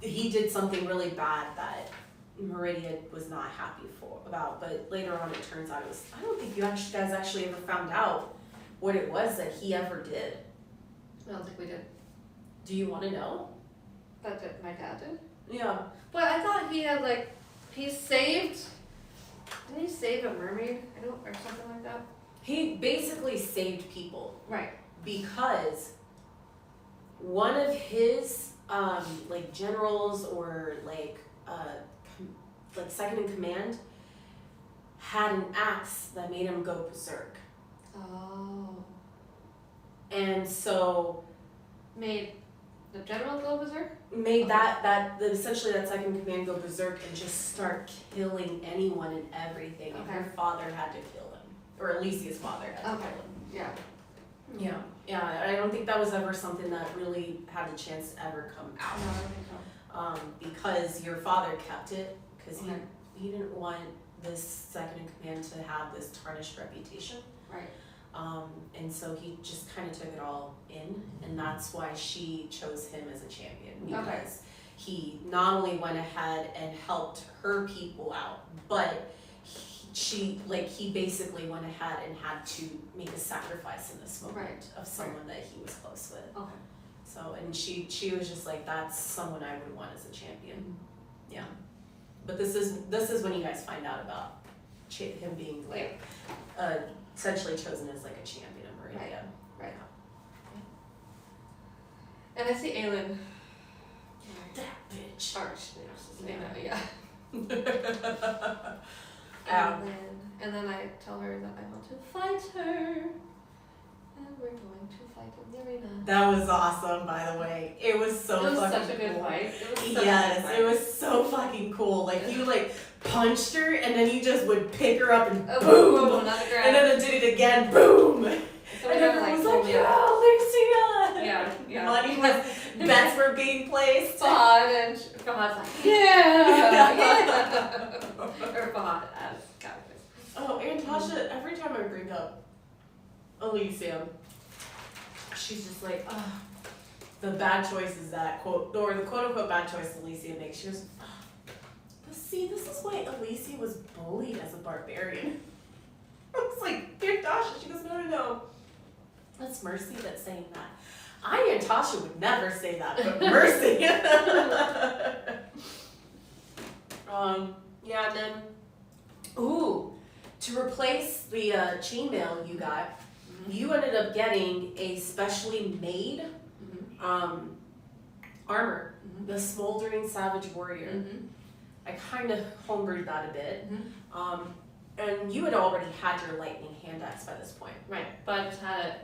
he did something really bad that Meridia was not happy about, but later on it turns out it was, I don't think you guys actually ever found out what it was that he ever did. I don't think we did. Do you want to know? That my dad did? Yeah. But I thought he had he saved, didn't he save a mermaid? Or something like that? He basically saved people. Right. Because one of his, generals or, second in command had an axe that made him go berserk. Oh. And so Made the general go berserk? Made essentially that second in command go berserk and just start killing anyone and everything. Okay. And your father had to kill him. Or Illisia's father had to kill him. Yeah. Yeah, I don't think that was ever something that really had a chance to ever come No, I out. don't think so. Because your father kept it, because Okay. he didn't want this second in command to have this tarnished reputation. Right. And so he just kind of took it all in, and that's why she chose him as a champion, because he not only went ahead and helped her people out, but he basically went ahead and had to make a sacrifice in this moment of someone that he was close with. Okay. So, and she was just like, that's someone I would want as a champion. Yeah. But this is when you guys find out about him being essentially chosen as a champion of Meridia. Right. And I see Aelin. That bitch. Yeah. And then I tell her that I want to fight her. And we're going to fight in the arena. That was awesome, by the way. It was so It was fucking such a good cool. fight. It was such a good Yes, fight. it was so fucking cool. Like you like punched her and then you just would pick her up and boom, Boom, on the ground. and then it did it again, boom. So And everyone was like, yeah, Alicia. yeah. Money was, bets were being placed. Fahad and Fahad's like, yeah. Or Fahad as characters. Oh, and Tasha, every time I bring up Elysium, she's just like, oh, the bad choices that quote, or the quote unquote bad choice Elysium makes. She goes, oh, but see, this is why Elysia was bullied as a barbarian. I was like, dear Tasha, she goes, no. That's Mercy that's saying that. I and Tasha would never say that, but Mercy. Yeah, and then, ooh, to replace the chainmail you got, you ended up getting a specially made armor, the Smoldering Savage Warrior. I kind of homebrewed that a bit. And you had already had your Lightning Hand Axe by this point. Right, but I just had it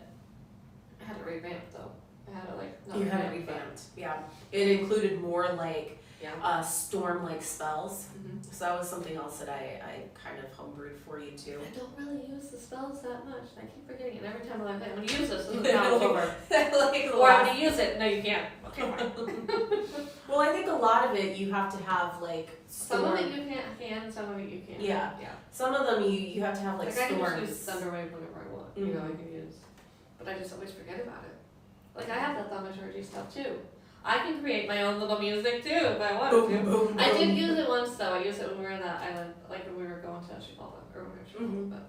revamped though. I had it like, not You had it revamped, revamped, yeah. It included more like yeah. storm-like spells. So that was something else that I kind of homebrewed for you too. I don't really use the spells that much. I keep forgetting it every time I'm like, I'm gonna use this, and now it's over. Or I'm gonna use it. No, you can't. Okay, fine. Well, I think a lot of it you have to have like storm. Some of it you can, some of it you can't. Yeah. Yeah. Some of them you have to have like I can storms. just use Thunderwave whenever I want. You know, I can use. But I just always forget about it. Like I have that thaumaturgy stuff too. I can create my own little music too if I want to. Boom, I did use it once though. I used it when we were on that island, like when we were going to Chivalva or when we were Chivalva. But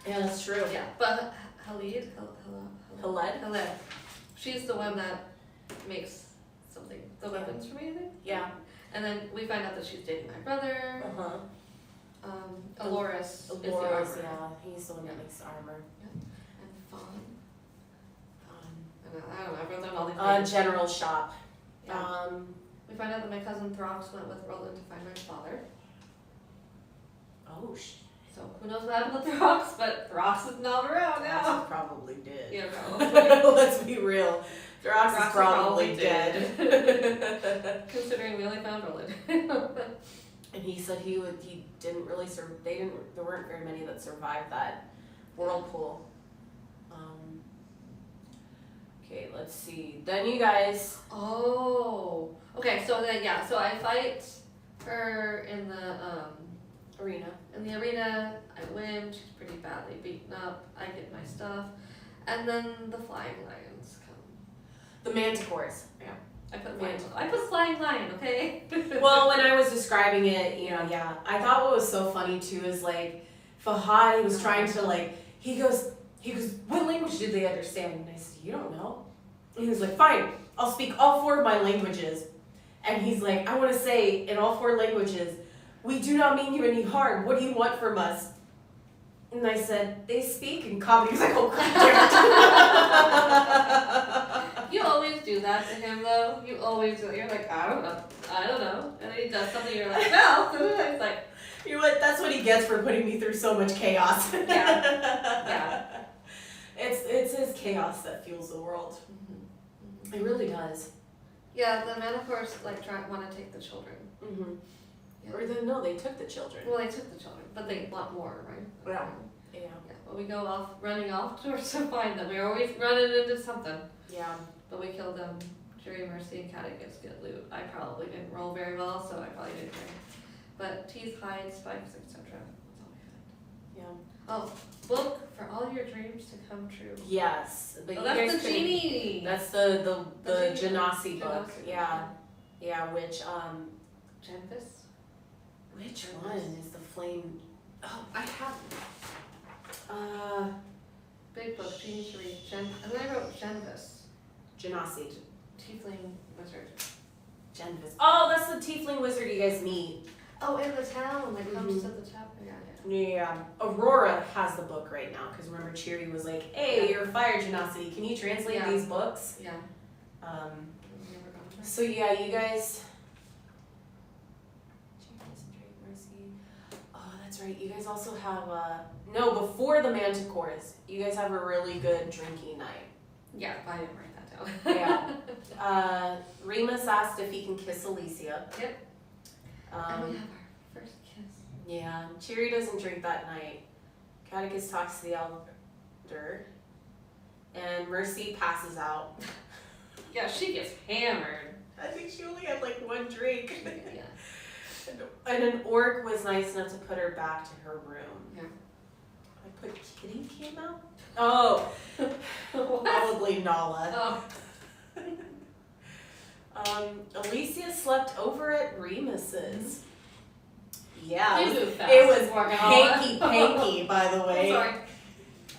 Yeah, that's true. yeah, but Haled, she's the one that makes something, the weapons for me, I think. Yeah. And then we find out that she's dating my brother. Aloris is the Aloris, armor. yeah, he's the one that makes armor. And Fawn. I don't know, I wrote down all these names. General shop. Yeah. We find out that my cousin Throx went with Roland to find my father. Oh, So who knows what happened to Throx, but Throx is not around now. Throx probably did. Yeah, probably. Let's be real. Throx is probably dead. Considering we only found Roland. And he said he didn't really there weren't very many that survived that whirlpool. Okay, let's see. Then you guys. Oh. Okay, so then so I fight her in the Arena. In the arena, I win. She's pretty badly beaten up. I get my stuff, and then the flying lions come. The manticores. Yeah, I put flying lion. Okay. Well, when I was describing it, I thought what was so funny too is like Fahad was trying to like he goes, what language did they understand? And I said, you don't know. And he was like, fine, I'll speak all 4 of my languages. And he's like, I want to say in all 4 languages, we do not mean you any harm. What do you want from us? And I said, they speak in comedy. He was like, oh, crap. You always do that to him, though. You always do it. You're like, I don't know. And then he does something, you're like, well, it's like... You know what? That's what he gets for putting me through so much chaos. Yeah. It's his chaos that fuels the world. It really does. Yeah, the manticores, want to take the children. Yeah. Or no, they took the children. Well, they took the children, but they want more, right? Yeah. But we go running off towards to find them. We're always running into something. Yeah. But we killed them. Jury, Mercy, and Catechus get loot. I probably didn't roll very well, so I probably didn't care. But teeth, hides, spikes, etc. That's all we had. Yeah. Oh, book for all your dreams to come true. Yes. But that's the genie. That's the Genasi book. Genasi. Yeah, which Genvis? Which one is the flame? Oh, I have. Big book, genie to read. And then I wrote Genvis. Genasi. Tiefling wizard. Genvis. Oh, that's the tiefling wizard you guys meet. Oh, in the town that comes to the top. Yeah. Aurora has the book right now because remember Cheery was like, "Hey, you're a fire genasi. Can you translate these books?" Yeah. So yeah, you guys. Oh, that's right. You guys also have no, before the Manticores, you guys have a really good drinking night. Yeah, I didn't write that down. Yeah. Remus asked if he can kiss Illisia. Yep. And we have our first kiss. Yeah. Cheery doesn't drink that night. Catechus talks to the elder. And Mercy passes out. Yeah, she gets hammered. I think she only had like one drink. Yeah. And an orc was nice enough to put her back to her room. Yeah. I put Kitty came out? Oh. Probably Nala. Oh. Illisia slept over at Remus's. Yeah, We it moved was, fast it was in Morganholm. hanky-panky, by the way. Sorry.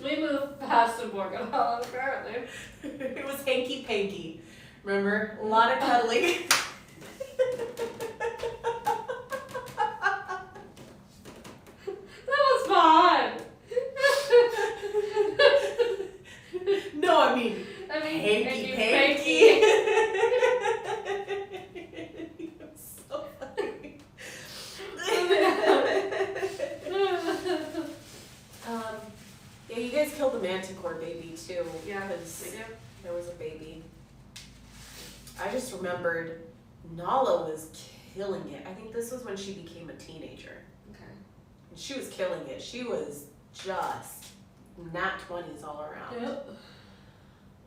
We moved past in Morganholm, apparently. It was hanky-panky. Remember? A lot of cuddling. That was fun. No, I mean hanky-panky. So funny. Yeah, you guys killed the Manticore baby too. Yeah, because we do. there was a baby. I just remembered Nala was killing it. I think this was when she became a teenager. Okay. And she was killing it. She was just nat 20s all around. Yep.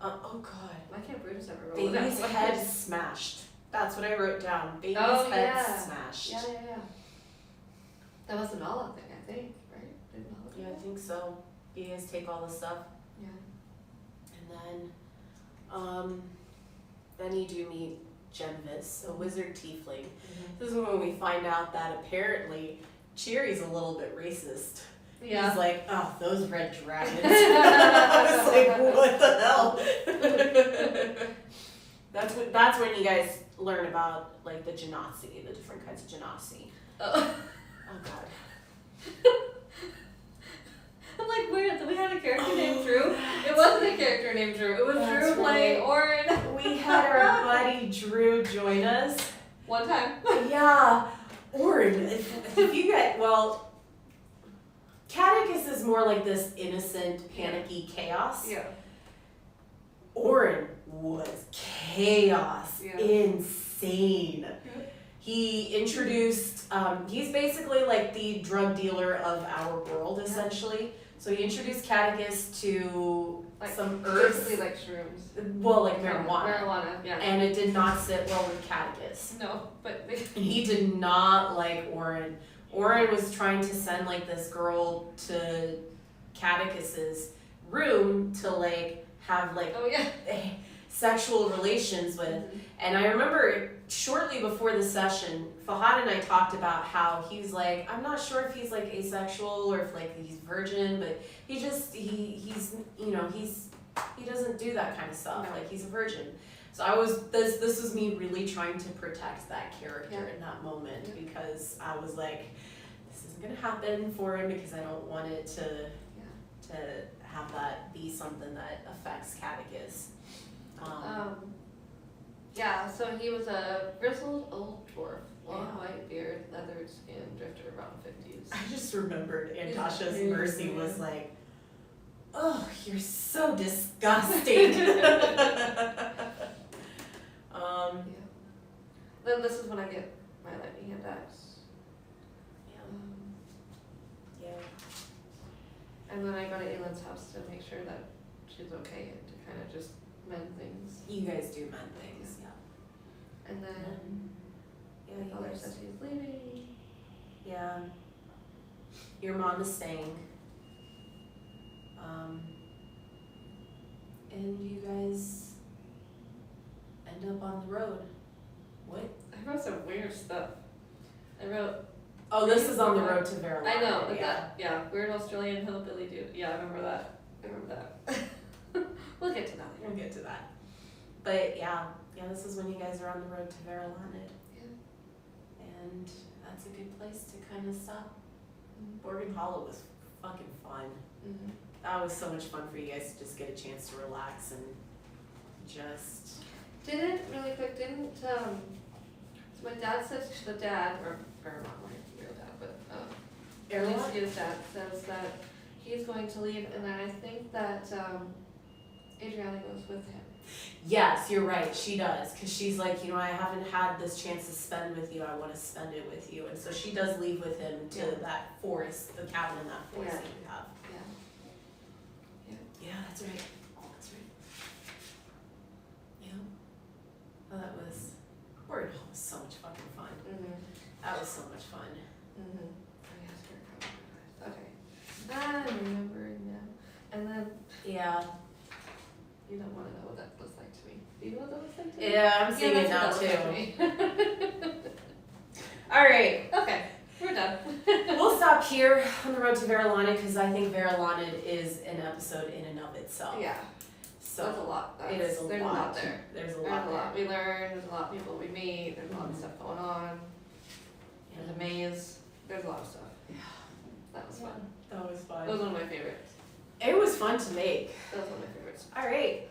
Oh god. Why can't Brutus ever roll that Baby's way? head smashed. That's what I wrote down. Baby's Oh, head yeah. smashed. Yeah. That was an all-out thing, I think, right? Did Nala do Yeah, I that? think so. You guys take all the stuff. Yeah. And then you do meet Genvis, a wizard tiefling. This is when we find out that apparently Cheery's a little bit racist. Yeah. He's like, oh, those red dragons. I was like, what the hell? That's when you guys learn about like the genasi, the different kinds of genasi. Oh. Oh god. I'm like, where? Did we have a character named Drew? It wasn't a character named Drew. It was That's Drew playing right. Orin. We had our buddy Drew join us. One time. Yeah, Orin. If you get Catechus is more like this innocent, panicky chaos. Yeah. Orin was chaos, Yeah. insane. He introduced, he's basically like the drug dealer of our world, essentially. So he introduced Catechus to Like, some herbs, Basically like shrooms. well, like marijuana. Marijuana, yeah. And it did not sit well with Catechus. No, but they, And he did not like Orin. Orin was trying to send like this girl to Catechus's room to like have like oh yeah. sexual relations with. And I remember shortly before the session, Fahad and I talked about how he's like, I'm not sure if he's like asexual or if like he's virgin, but he just he's you know, he doesn't do that kind of stuff. No. Like he's a virgin. So this was me really trying to protect that character in that moment because I was like, this isn't gonna happen for him because I don't want it to have that be something that affects Catechus. Yeah, so he was a grizzled old dwarf, long white beard, leathered skin, drifter around 50s. I just remembered Antasha's He's Mercy weird. was like, oh, you're so disgusting. Yeah. Then this is when I get my lightning hand axe. Yeah. And then I go to Aylin's house to make sure that she's okay and to kind of just mend things. You guys do mend things, yeah. And then Yeah, my father says he's leaving. Yeah. Your mom is staying. And you guys end up on the road. What? I wrote some weird stuff. I wrote, Oh, this is on the road to Verona. I know, but Yeah. weird Australian hillbilly dude. Yeah, I remember that. We'll get to that. We'll get to that. But yeah, this is when you guys are on the road to Verolanid. Yeah. And that's a good place to kind of stop. Borgen Hollow was fucking fun. Mm-hmm. That was so much fun for you guys to just get a chance to relax and just. Really quick, so my dad said to the dad, or not my real dad, but Illisia's dad says that he's going to leave, and then I think that Adriana goes with him. Yes, you're right, she does, because she's like, you know, I haven't had this chance to spend with you, I want to spend it with you, and so she does leave with him to that forest, the cabin in that forest that we have. Yeah, that's right. That's right. Yeah. Oh, that was, it was so much fucking fun. That was so much fun. Okay. I'm remembering now. And then, yeah. You don't want to know what that was like to me. Do you know what that was like to me? Yeah, I'm seeing it now too. Alright. Okay, we're done. We'll stop here on the road to Verilonid because I think Verilonid is an episode in and of itself. Yeah. So that's a lot. It is a lot. There's a lot there. There's a lot we learn, there's a lot of people we meet, there's a lot of stuff going on. There's a maze. There's a lot of stuff. Yeah. That was fun. That was fun. That was one of my favorites. It was fun to make. That was one of my favorites. Alright.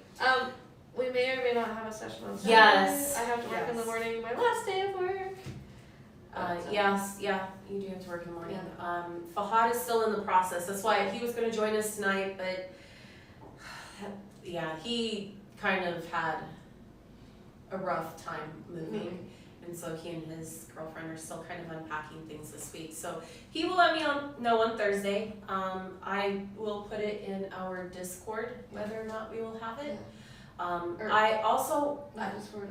We may or may not have a session on Saturday. Yes. I have to work in the morning, my last day of work. Yes, you do have to work in the morning. Fahad is still in the process. That's why he was going to join us tonight, but he kind of had a rough time moving. And so he and his girlfriend are still kind of unpacking things this week. So he will let me know on Thursday. I will put it in our Discord whether or not we will have it. I also... Discord,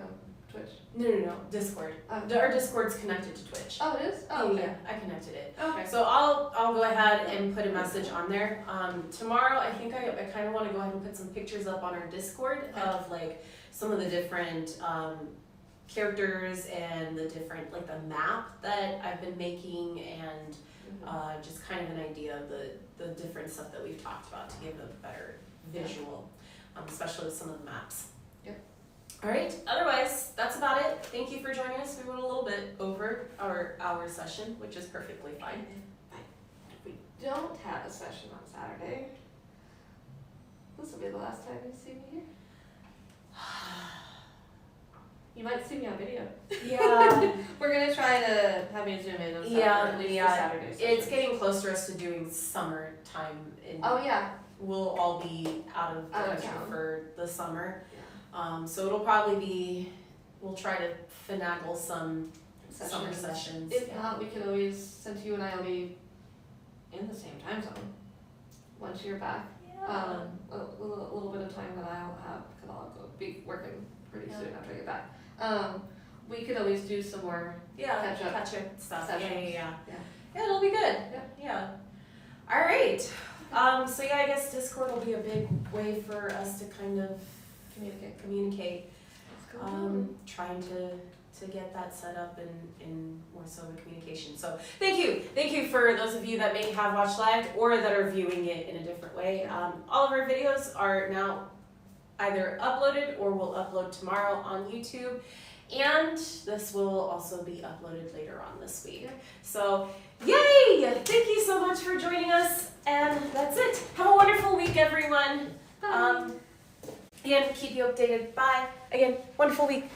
Twitch? No, Discord. Our Discord's connected to Twitch. Oh, it is? Oh, okay. Yeah, I connected it. Okay. So I'll go ahead and put a message on there. Tomorrow, I think I kind of want to go ahead and put some pictures up on our Discord of like some of the different characters and the different, like the map that I've been making and just kind of an idea of the different stuff that we've talked about to give a better visual, especially with some of the maps. Yep. All right, otherwise, that's about it. Thank you for joining us. We went a little bit over our hour session, which is perfectly fine. If we don't have a session on Saturday, this will be the last time you see me here. You might see me on video. Yeah. We're gonna try to have you zoom in on Saturday, at least the Saturday session. It's getting closer us to doing summertime. Oh yeah. We'll all be out of the country town for the summer. Yeah. So it'll probably be, we'll try to finagle some summer sessions. If not, we could always, since you and I will be in the same time zone, once you're back, a little bit of time that I'll have, because I'll be working pretty soon after I get back. We could always do some more catch up stuff. sessions. Yeah, it'll be good. Yeah. All right. So I guess Discord will be a big way for us to kind of communicate. Trying to get that set up in more so of a communication. So thank you for those of you that may have watched live or that are viewing it in a different way. All of our videos are now either uploaded or will upload tomorrow on YouTube, and this will also be uploaded later on this week. So yay! Thank you so much for joining us, and that's it. Have a wonderful week, everyone. Bye. Again, keep you updated. Bye. Again, wonderful week.